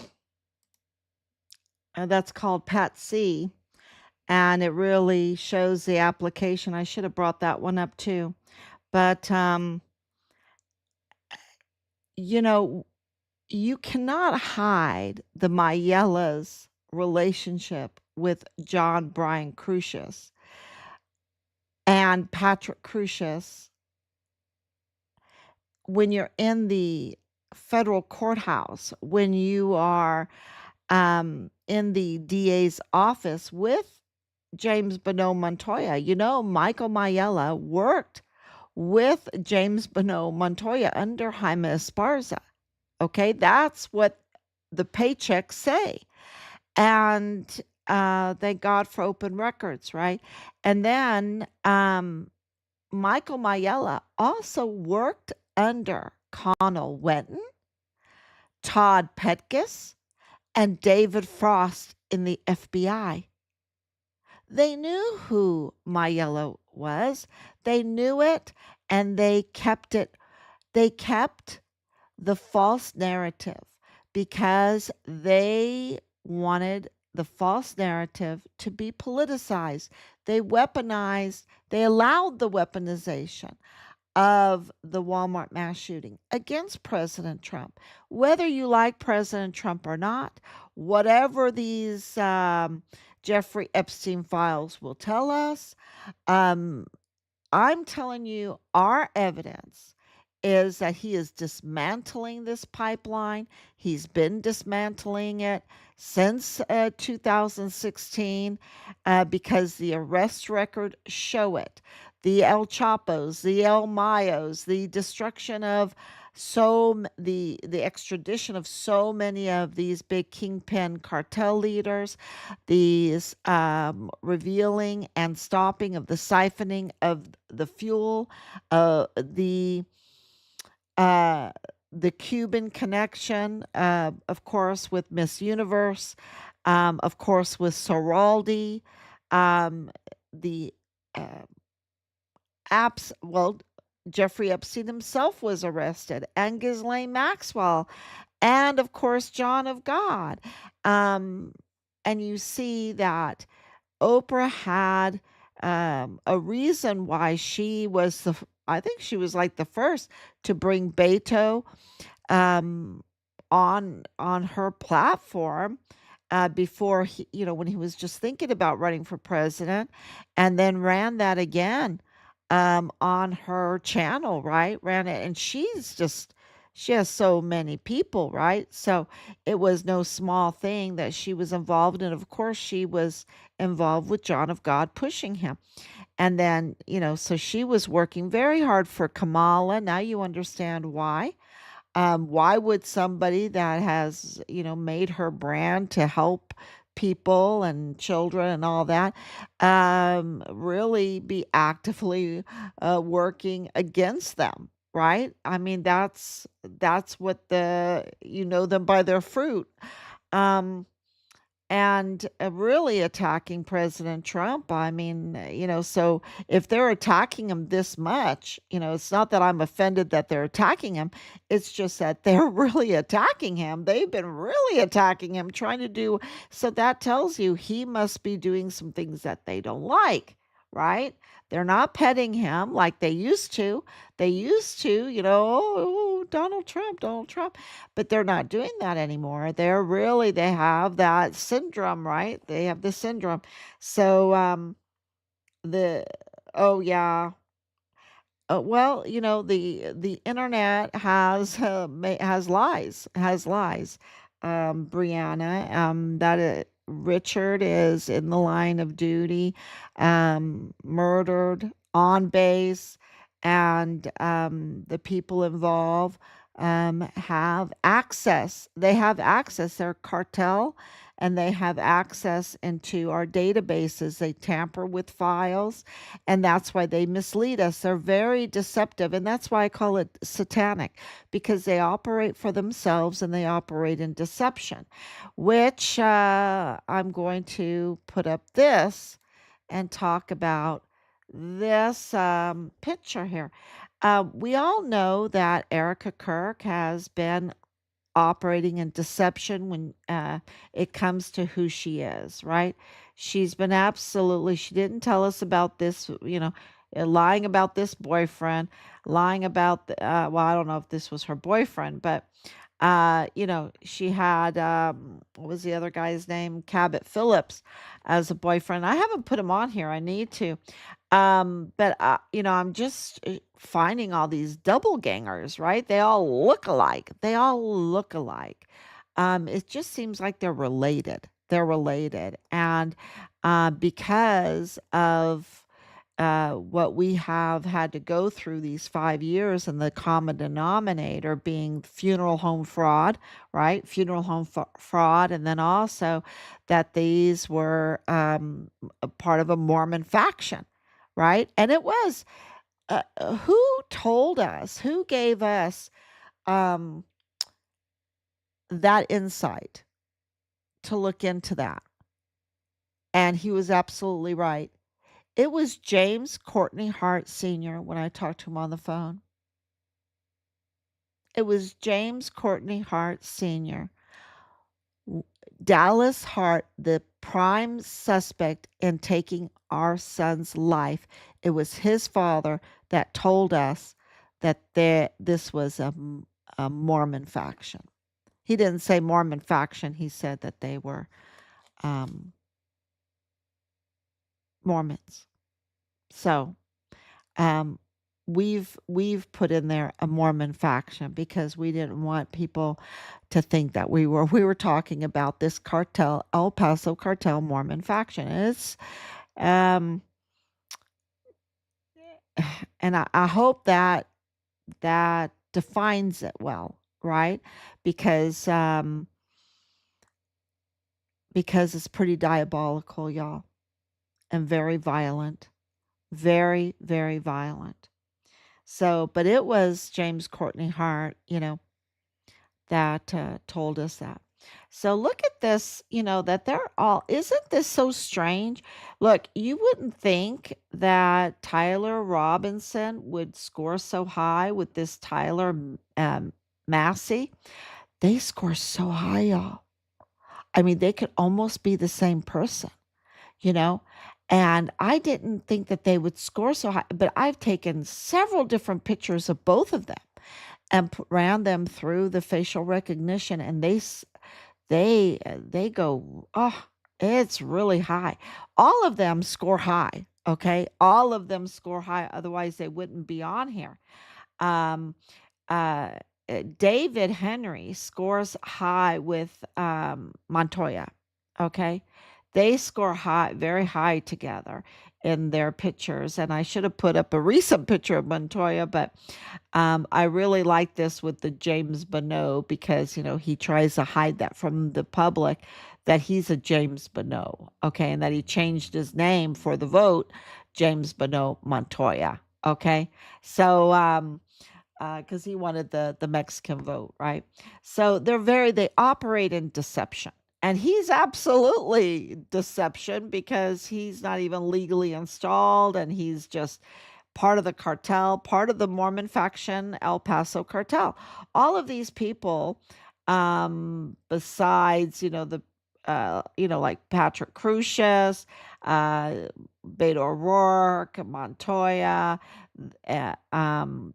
called Pat C. And it really shows the application. I should have brought that one up too. But, you know, you cannot hide the Mayella's relationship with John Brian Crucius and Patrick Crucius when you're in the federal courthouse, when you are in the DA's office with James Bonneau Montoya. You know, Michael Mayella worked with James Bonneau Montoya under Jaime Esparza. Okay, that's what the paychecks say. And thank God for open records, right? And then Michael Mayella also worked under Connell Wenton, Todd Petkus, and David Frost in the FBI. They knew who Mayella was. They knew it, and they kept it. They kept the false narrative because they wanted the false narrative to be politicized. They allowed the weaponization of the Walmart mass shooting against President Trump. Whether you like President Trump or not, whatever these Jeffrey Epstein files will tell us, I'm telling you, our evidence is that he is dismantling this pipeline. He's been dismantling it since 2016 because the arrest record show it. The El Chapos, the El Mayos, the destruction of The extradition of so many of these big kingpin cartel leaders, these revealing and stopping of the siphoning of the fuel, the uh, the Cuban connection, of course, with Miss Universe, of course, with Soraldi, um, the uh, well, Jeffrey Epstein himself was arrested, and Ghislaine Maxwell, and of course, John of God. Um, and you see that Oprah had a reason why she was I think she was like the first to bring Beto um, on her platform before when he was just thinking about running for president, and then ran that again on her channel, right? Ran it, and she has so many people, right? So it was no small thing that she was involved in. Of course, she was involved with John of God pushing him. And then, so she was working very hard for Kamala. Now you understand why. Why would somebody that has, made her brand to help people and children and all that, really be actively working against them? Right? I mean, that's what you know them by their fruit. Um, and really attacking President Trump. I mean, so if they're attacking him this much, it's not that I'm offended that they're attacking him. It's just that they're really attacking him. They've been really attacking him, trying to do so. That tells you he must be doing some things that they don't like, right? They're not petting him like they used to. They used to, oh, Donald Trump, Donald Trump, but they're not doing that anymore. They have that syndrome, right? They have the syndrome. So, the, oh yeah. Well, the internet has lies. Brianna, Richard is in the line of duty, murdered on base, and the people involved have access. They have access. They're cartel, and they have access into our databases. They tamper with files, and that's why they mislead us. They're very deceptive, and that's why I call it satanic, because they operate for themselves and they operate in deception, which I'm going to put up this and talk about this picture here. We all know that Erica Kirk has been operating in deception when it comes to who she is, right? She didn't tell us about this, lying about this boyfriend, lying about, well, I don't know if this was her boyfriend, but, she had, what was the other guy's name? Cabot Phillips as a boyfriend. I haven't put him on here. I need to. But I'm just finding all these double gangers, right? They all look alike. They all look alike. It just seems like they're related. They're related. And because of what we have had to go through these 5 years, and the common denominator being funeral home fraud, right? Funeral home fraud. And then also that these were a part of a Mormon faction, right? And it was who told us, who gave us um, that insight to look into that? And he was absolutely right. It was James Courtney Hart Sr. when I talked to him on the phone. It was James Courtney Hart Sr. Dallas Hart, the prime suspect in taking our son's life. It was his father that told us that this was a Mormon faction. He didn't say Mormon faction. He said that they were Mormons. So um, we've put in there a Mormon faction because we didn't want people to think that we were talking about this cartel, El Paso cartel Mormon faction. It's um, and I hope that defines it well, right? Because because it's pretty diabolical, y'all, and very violent, very, very violent. So, but it was James Courtney Hart, that told us that. So look at this, that they're all, isn't this so strange? Look, you wouldn't think that Tyler Robinson would score so high with this Tyler Massey. They score so high, y'all. I mean, they could almost be the same person, you know? And I didn't think that they would score so high, but I've taken several different pictures of both of them and ran them through the facial recognition, and they go, oh, it's really high. All of them score high. Okay, all of them score high. Otherwise, they wouldn't be on here. Um, uh, David Henry scores high with Montoya. Okay, they score high, very high together in their pictures. And I should have put up a recent picture of Montoya, but I really like this with the James Bonneau because, he tries to hide that from the public that he's a James Bonneau, okay, and that he changed his name for the vote, James Bonneau Montoya, okay? So, because he wanted the Mexican vote, right? So they operate in deception. And he's absolutely deception because he's not even legally installed and he's just part of the cartel, part of the Mormon faction, El Paso cartel. All of these people, besides, like Patrick Crucius, uh, Beto O'Rourke, Montoya,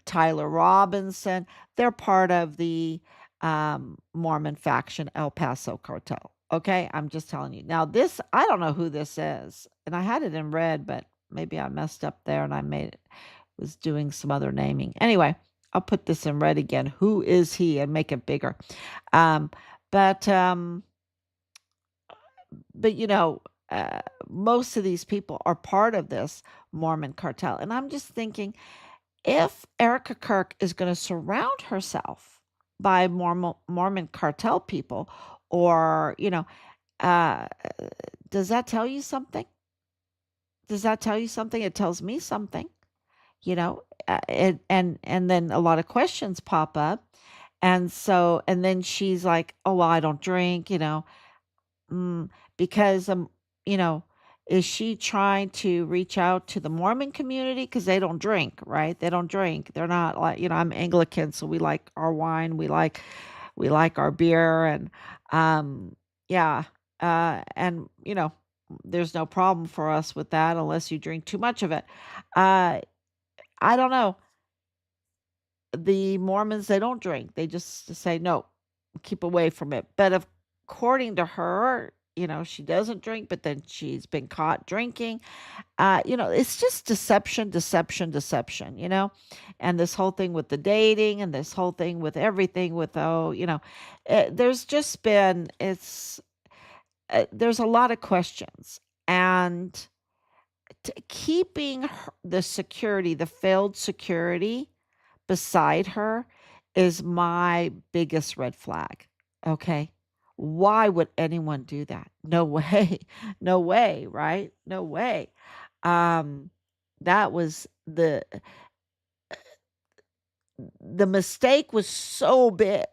Tyler Robinson, they're part of the Mormon faction, El Paso cartel. Okay, I'm just telling you. Now, this, I don't know who this is, and I had it in red, but maybe I messed up there and I was doing some other naming. Anyway, I'll put this in red again. Who is he? And make it bigger. Um, but um, but most of these people are part of this Mormon cartel, and I'm just thinking if Erica Kirk is going to surround herself by Mormon cartel people, or uh, does that tell you something? Does that tell you something? It tells me something. And then a lot of questions pop up, and then she's like, oh well, I don't drink, mm, because you know is she trying to reach out to the Mormon community because they don't drink, right? They don't drink. They're not like, I'm Anglican, so we like our wine, we like our beer, and yeah, and there's no problem for us with that unless you drink too much of it. uh I don't know. The Mormons, they don't drink. They just say, no, keep away from it. But according to her, she doesn't drink, but then she's been caught drinking. It's just deception, deception, deception, and this whole thing with the dating and this whole thing with everything with, there's just been, there's a lot of questions. And keeping the security, the failed security, beside her is my biggest red flag. Okay. Why would anyone do that? No way. No way, right? No way. Um that was the mistake was so big,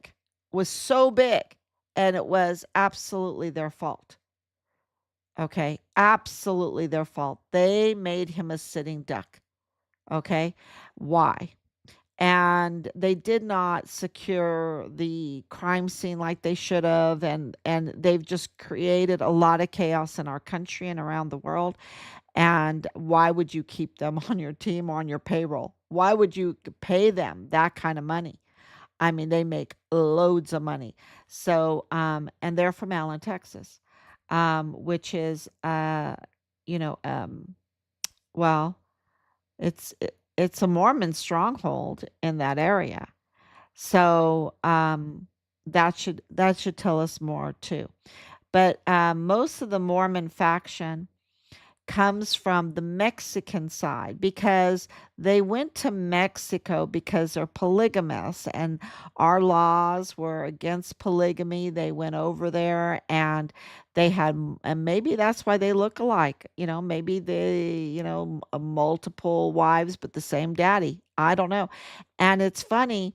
and it was absolutely their fault. Okay? Absolutely their fault. They made him a sitting duck. Okay? Why? And they did not secure the crime scene like they should have, and they've just created a lot of chaos in our country and around the world. And why would you keep them on your team or on your payroll? Why would you pay them that kind of money? I mean, they make loads of money. So and they're from Allen, Texas, which is you know well, it's a Mormon stronghold in that area. So, that should tell us more too. But, most of the Mormon faction comes from the Mexican side because they went to Mexico because they're polygamists and our laws were against polygamy. They went over there and they had, and maybe that's why they look alike. Maybe multiple wives, but the same daddy. I don't know. And it's funny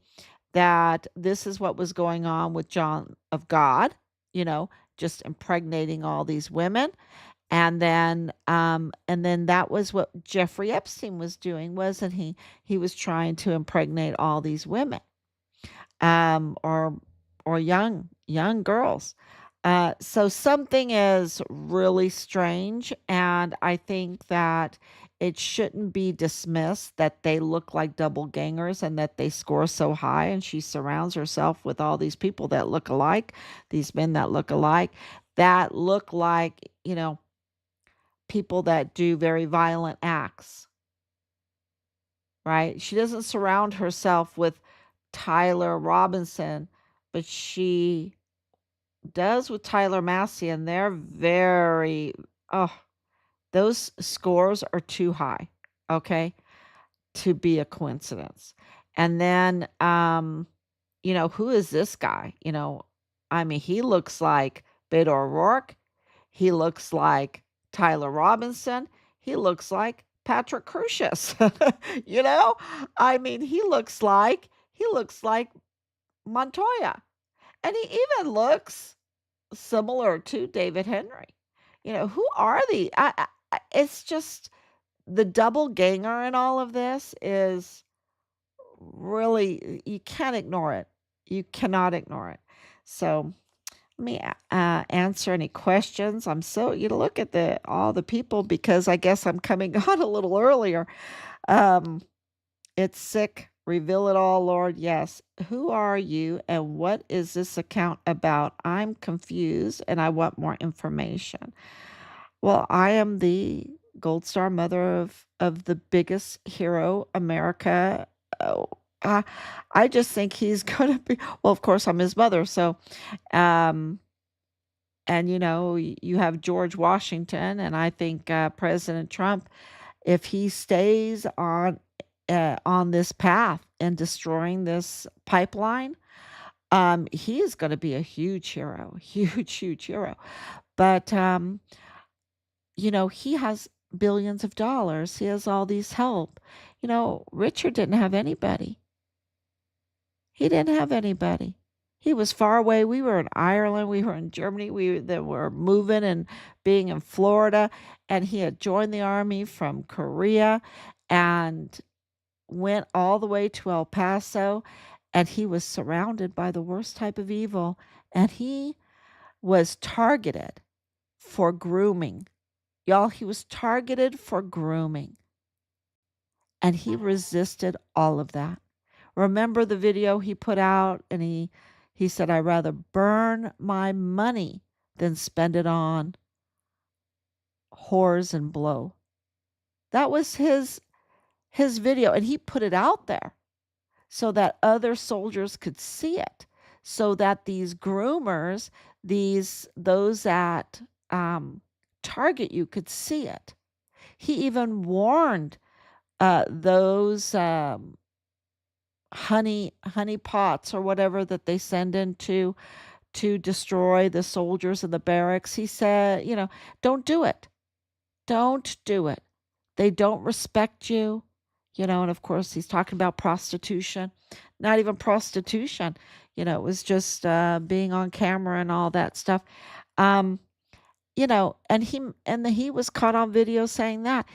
that this is what was going on with John of God, you know, just impregnating all these women. And then that was what Jeffrey Epstein was doing, wasn't he? He was trying to impregnate all these women, or young girls. So something is really strange, and I think that it shouldn't be dismissed that they look like double gangers and that they score so high. And she surrounds herself with all these people that look alike, these men that look alike, that look like people that do very violent acts, right? She doesn't surround herself with Tyler Robinson, but she does with Tyler Massey, and they're very, oh, those scores are too high, okay, to be a coincidence. And then, who is this guy? I mean, he looks like Beto O'Rourke. He looks like Tyler Robinson. He looks like Patrick Crusius. you know? I mean, he looks like Montoya. And he even looks similar to David Henry. Who are the it's just the double ganger in all of this is really, you can't ignore it. You cannot ignore it. So let me answer any questions. I'm so you look at all the people because I guess I'm coming on a little earlier. Um, it's sick. Reveal it all, Lord. Yes. Who are you and what is this account about? I'm confused and I want more information. Well, I am the Gold Star mother of the biggest hero America. Oh, uh, I just think he's going to be. Well, of course, I'm his mother, so um, and you have George Washington, and I think President Trump, if he stays on this path and destroying this pipeline, he is going to be a huge hero, huge hero. But he has billions of dollars. He has all these help. Richard didn't have anybody. He didn't have anybody. He was far away. We were in Ireland. We were in Germany. They were moving and being in Florida. And he had joined the army from Korea and went all the way to El Paso. And he was surrounded by the worst type of evil. And he was targeted for grooming. Y'all, he was targeted for grooming. And he resisted all of that. Remember the video he put out and he said, I'd rather burn my money than spend it on whores and blow. That was his video, and he put it out there so that other soldiers could see it, so that these groomers, those that target you could see it. He even warned those honey pots or whatever that they send in to destroy the soldiers in the barracks. He said, don't do it. Don't do it. They don't respect you. And of course he's talking about prostitution. Not even prostitution. It was just being on camera and all that stuff. Um, and he was caught on video saying that.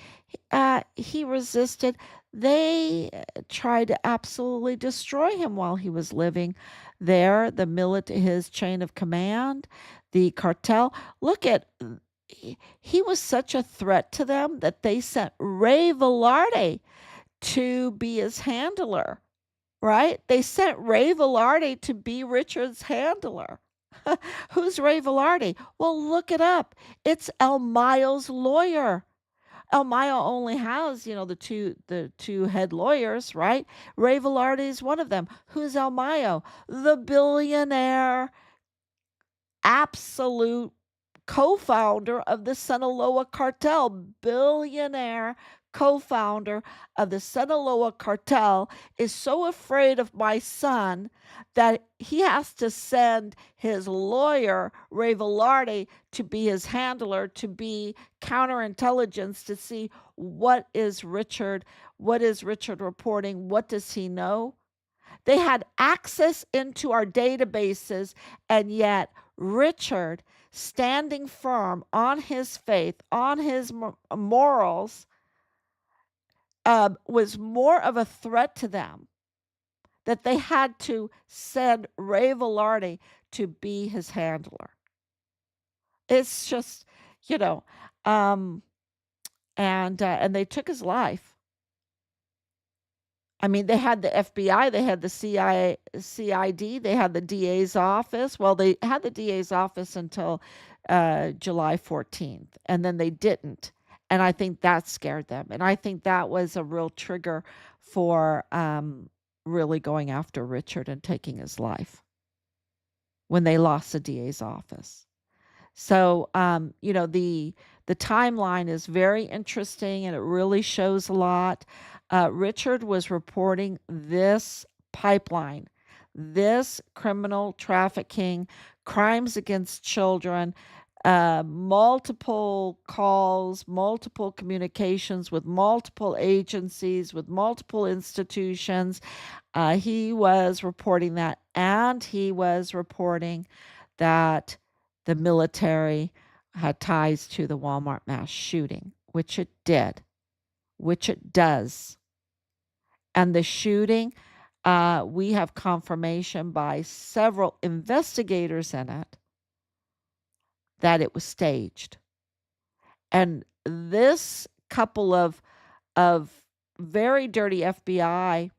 He resisted. They tried to absolutely destroy him while he was living there. His chain of command, the cartel. Look at, he was such a threat to them that they sent Ray Velarde to be his handler, right? They sent Ray Velarde to be Richard's handler. Who's Ray Velarde? Well, look it up. It's El Mayo's lawyer. El Mayo only has, the two head lawyers, right? Ray Velarde is one of them. Who's El Mayo? The billionaire, absolute co-founder of the Sinaloa cartel, billionaire co-founder of the Sinaloa cartel, is so afraid of my son that he has to send his lawyer, Ray Velarde, to be his handler, to be counterintelligence, to see what is Richard reporting, what does he know? They had access into our databases, and yet Richard, standing firm on his faith, on his morals, was more of a threat to them that they had to send Ray Velarde to be his handler. It's just, you know, um, and they took his life. I mean, they had the FBI, they had the CIA, CID, they had the DA's office. Well, they had the DA's office until July 14th, and then they didn't. And I think that scared them. And I think that was a real trigger for really going after Richard and taking his life when they lost the DA's office. So, the timeline is very interesting and it really shows a lot. Richard was reporting this pipeline, this criminal trafficking, crimes against children, multiple calls, multiple communications with multiple agencies, with multiple institutions. He was reporting that, and he was reporting that the military had ties to the Walmart mass shooting, which it did, which it does. And the shooting, we have confirmation by several investigators in it that it was staged. And this couple of very dirty FBI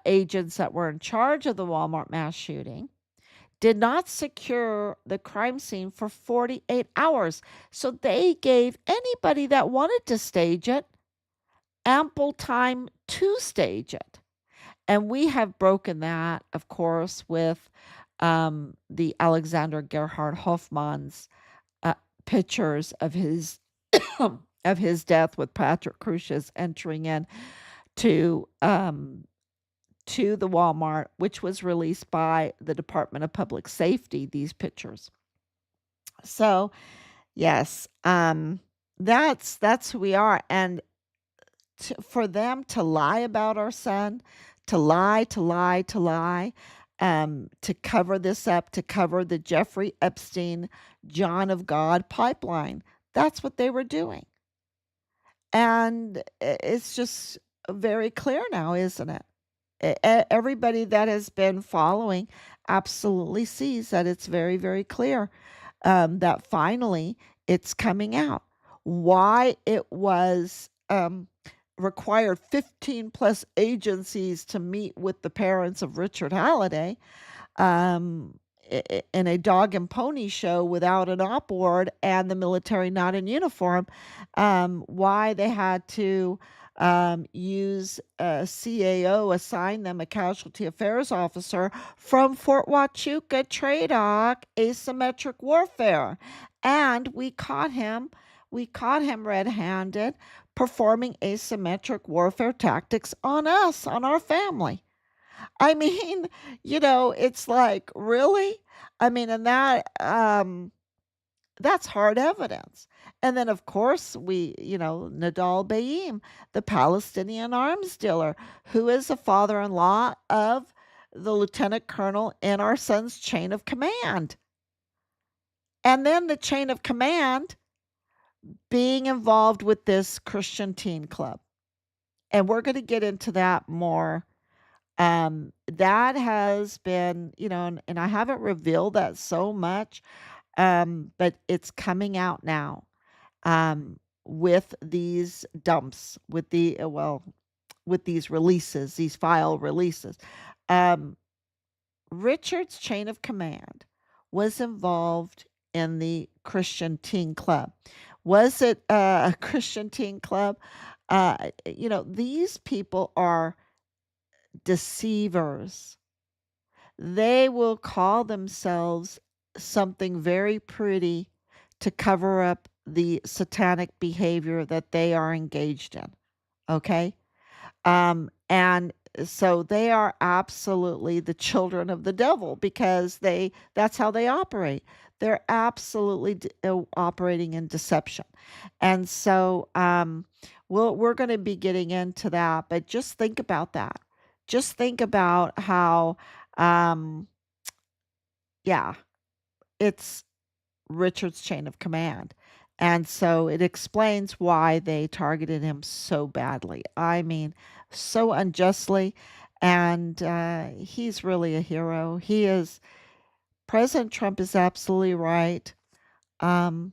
agents that were in charge of the Walmart mass shooting did not secure the crime scene for 48 hours. So they gave anybody that wanted to stage it ample time to stage it. And we have broken that, of course, with the Alexander Gerhard Hoffman's pictures of his of his death, with Patrick Crucius entering in to the Walmart, which was released by the Department of Public Safety, these pictures. So, yes, that's who we are. And for them to lie about our son, to lie, to cover this up, to cover the Jeffrey Epstein, John of God pipeline, that's what they were doing. And it's just very clear now, isn't it? Everybody that has been following absolutely sees that it's very, very clear that finally it's coming out. Why it was required 15 plus agencies to meet with the parents of Richard Halliday in a dog and pony show without an op board and the military not in uniform, why they had to use a CAO, assign them a casualty affairs officer from Fort Huachuca, TRADOC, asymmetric warfare. And we caught him red-handed performing asymmetric warfare tactics on us, on our family. I mean, it's like, really? I mean, and that's hard evidence. And then, of course, Nadal Baim, the Palestinian arms dealer, who is the father-in-law of the lieutenant colonel in our son's chain of command. And then the chain of command being involved with this Christian teen club. And we're going to get into that more. That has been, and I haven't revealed that so much, but it's coming out now with these dumps, with these releases, these file releases. Richard's chain of command was involved in the Christian teen club. Was it a Christian teen club? These people are deceivers. They will call themselves something very pretty to cover up the satanic behavior that they are engaged in. Okay? And so they are absolutely the children of the devil because that's how they operate. They're absolutely operating in deception. And so we're going to be getting into that, but just think about that. Just think about how um yeah, it's Richard's chain of command. And so it explains why they targeted him so badly. I mean, so unjustly. And he's really a hero. He is, President Trump is absolutely right. Um,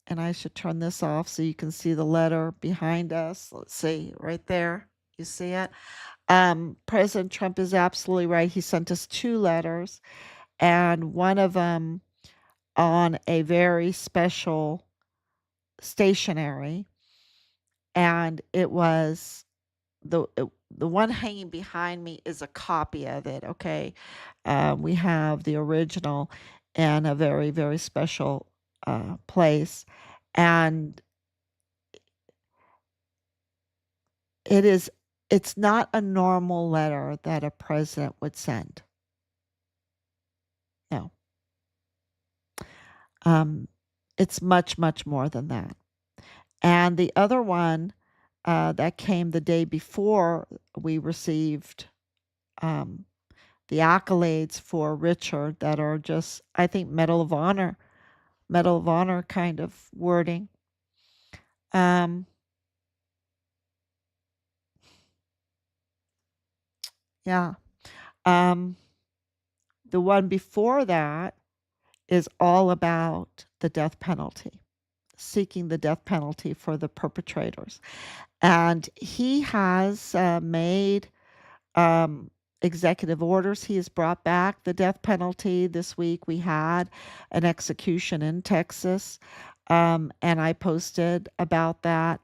and I should turn this off so you can see the letter behind us. Let's see, right there. You see it? President Trump is absolutely right. He sent us two letters, and one of them on a very special stationery, and it was the one hanging behind me is a copy of it. Okay, we have the original in a very very special place, and it is it's not a normal letter that a president would send. No, um, it's much much more than that. And the other one that came the day before we received um, the accolades for Richard that are just, I think, Medal of Honor kind of wording. Um, yeah. Um, the one before that is all about the death penalty, seeking the death penalty for the perpetrators. And he has made um, executive orders. He has brought back the death penalty. This week we had an execution in Texas, and I posted about that.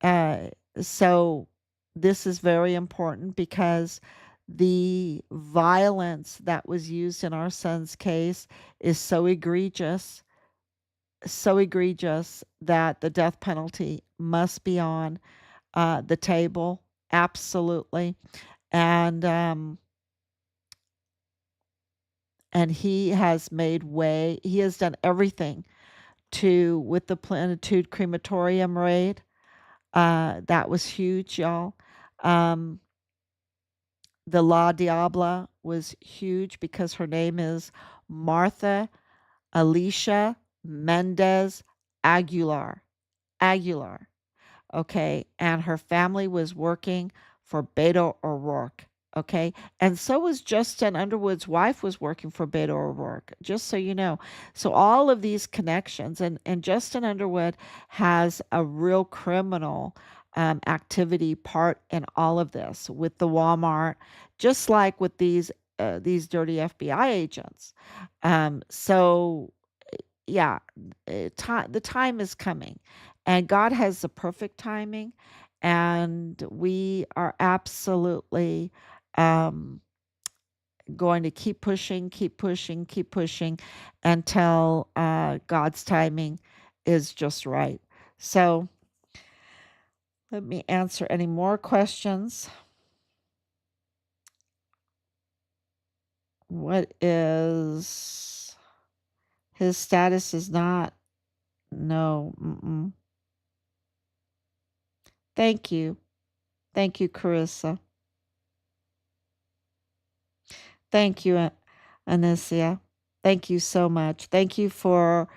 Uh, so this is very important because the violence that was used in our son's case is so egregious that the death penalty must be on the table. Absolutely. And and he has made way. He has done everything to with the Plenitude crematorium raid. That was huge, y'all. Um, the La Diabla was huge because her name is Martha Alicia Mendez Aguilar. Aguilar. Okay, and her family was working for Beto O'Rourke. Okay, and so was Justin Underwood's wife was working for Beto O'Rourke. Just so you know, so all of these connections, and Justin Underwood has a real criminal activity part in all of this with the Walmart, just like with these dirty FBI agents. So yeah, the time is coming, and God has the perfect timing, and we are absolutely um, going to keep pushing, keep pushing, keep pushing until God's timing is just right. So let me answer any more questions. What is his status? Is not no. Mm-mm. Thank you. Thank you, Carissa. Thank you, Anicia. Thank you so much. Thank you for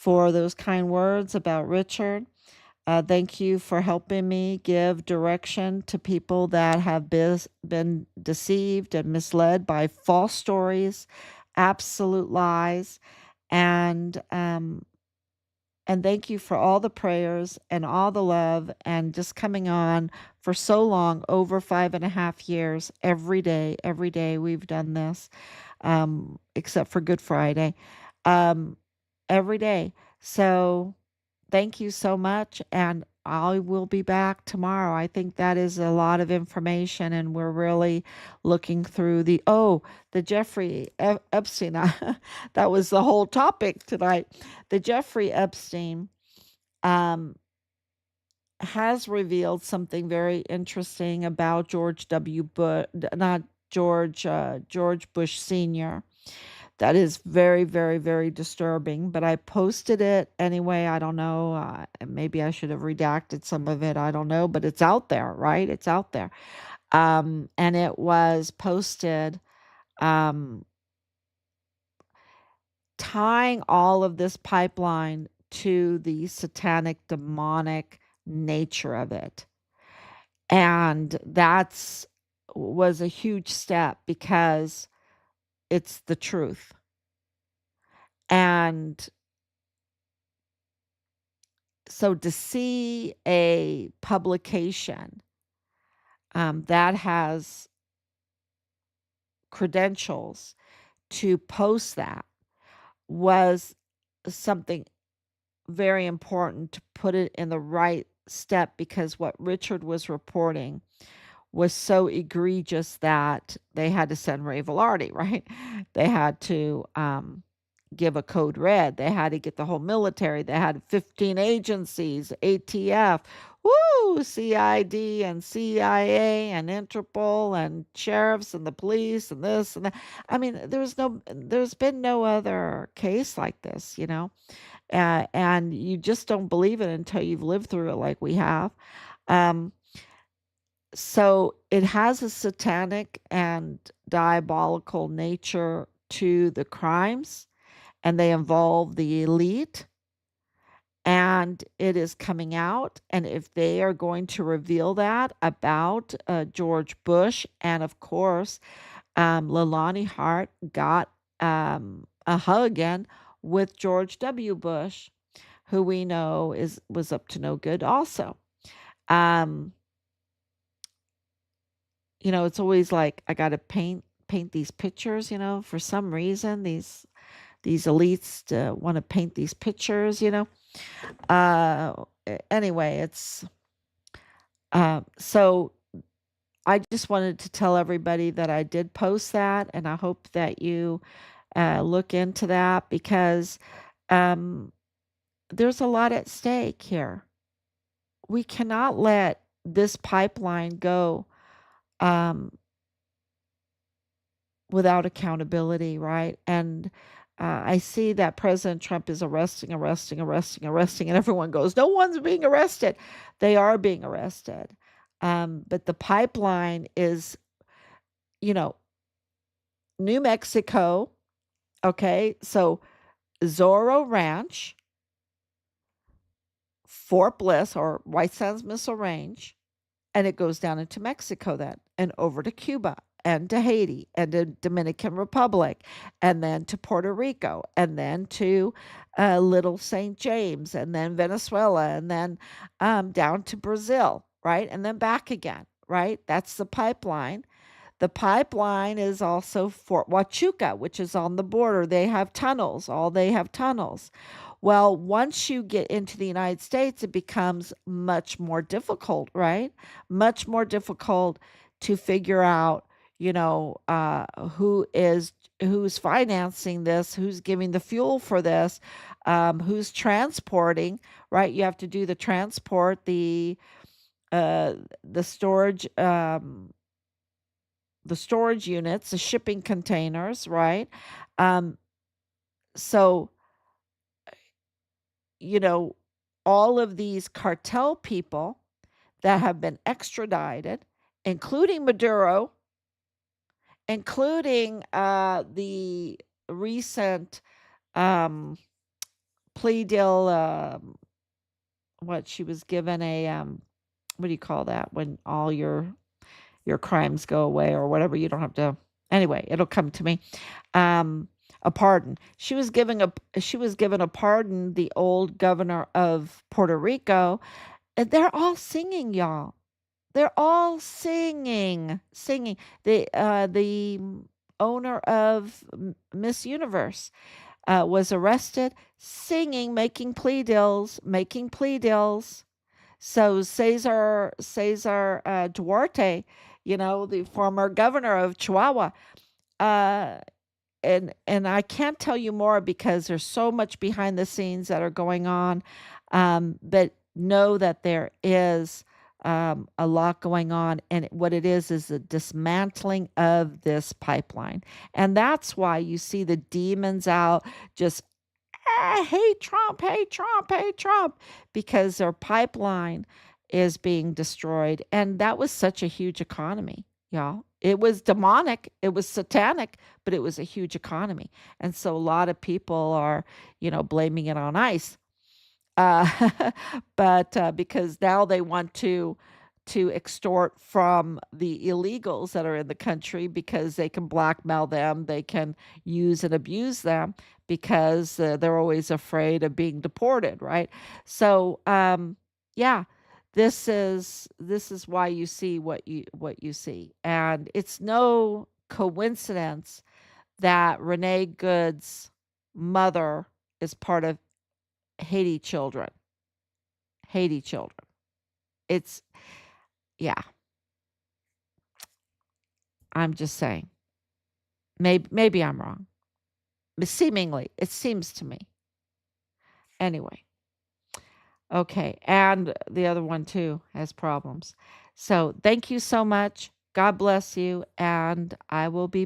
those kind words about Richard. Thank you for helping me give direction to people that have been deceived and misled by false stories, absolute lies, and um, and thank you for all the prayers and all the love and just coming on for so long, over 5.5 years, every day we've done this, except for Good Friday, um, every day. So thank you so much. And I will be back tomorrow. I think that is a lot of information, and we're really looking through the Jeffrey Epstein. That was the whole topic tonight. The Jeffrey Epstein um, has revealed something very interesting about George W. Bush, not George Bush Sr. That is very, very, very disturbing, but I posted it anyway. I don't know. Maybe I should have redacted some of it. I don't know, but it's out there, right? It's out there. And it was posted um, tying all of this pipeline to the satanic, demonic nature of it. And that's was a huge step because it's the truth. And so to see a publication that has credentials to post that was something very important to put it in the right step, because what Richard was reporting was so egregious that they had to send Ray Velarde, right? They had to give a code red. They had to get the whole military. They had 15 agencies, ATF, CID and CIA and Interpol and sheriffs and the police and this and that. I mean, there's been no other case like this, and you just don't believe it until you've lived through it like we have. Um, so it has a satanic and diabolical nature to the crimes, and they involve the elite, and it is coming out. And if they are going to reveal that about George Bush, and of course, Leilani Hart got a hug again with George W. Bush, who we know was up to no good also. Um, it's always like I got to paint these pictures, for some reason these elites want to paint these pictures, anyway, it's so I just wanted to tell everybody that I did post that, and I hope that you look into that, because um, there's a lot at stake here. We cannot let this pipeline go um, without accountability, right? And I see that President Trump is arresting, and everyone goes, no one's being arrested. They are being arrested. But the pipeline is, you know, New Mexico, okay? So Zorro Ranch, Fort Bliss, or White Sands Missile Range, and it goes down into Mexico then, and over to Cuba, and to Haiti, and to Dominican Republic, and then to Puerto Rico, and then to Little St. James, and then Venezuela, and then down to Brazil, right? And then back again, right? That's the pipeline. The pipeline is also Fort Huachuca, which is on the border. They have tunnels. They have tunnels. Well, once you get into the United States, it becomes much more difficult, right? Much more difficult to figure out, who's financing this, who's giving the fuel for this, who's transporting, right? You have to do the transport, uh, the storage, the storage units, the shipping containers, right? Um, so, you know, all of these cartel people that have been extradited, including Maduro, including the recent um, plea deal, what she was given what do you call that when all your crimes go away or whatever. You don't have to. Anyway, it'll come to me. A pardon. She was given a pardon. The old governor of Puerto Rico. And they're all singing, y'all. They're all singing. The owner of Miss Universe was arrested, singing, making plea deals, So Cesar Duarte, the former governor of Chihuahua, uh, and I can't tell you more because there's so much behind the scenes that are going on. But know that there is a lot going on, and what it is the dismantling of this pipeline, and that's why you see the demons out just hate Trump, hate Trump, hate Trump, because their pipeline is being destroyed. And that was such a huge economy, y'all. It was demonic, it was satanic, but it was a huge economy. And so a lot of people are, blaming it on ICE. But because now they want to extort from the illegals that are in the country because they can blackmail them, they can use and abuse them because they're always afraid of being deported, right? So, yeah, this is why you see what you see, and it's no coincidence that Renee Good's mother is part of Haiti children. Haiti children. It's yeah. I'm just saying. Maybe I'm wrong. But seemingly, it seems to me. Anyway, okay. And the other one too has problems. So thank you so much. God bless you. And I will be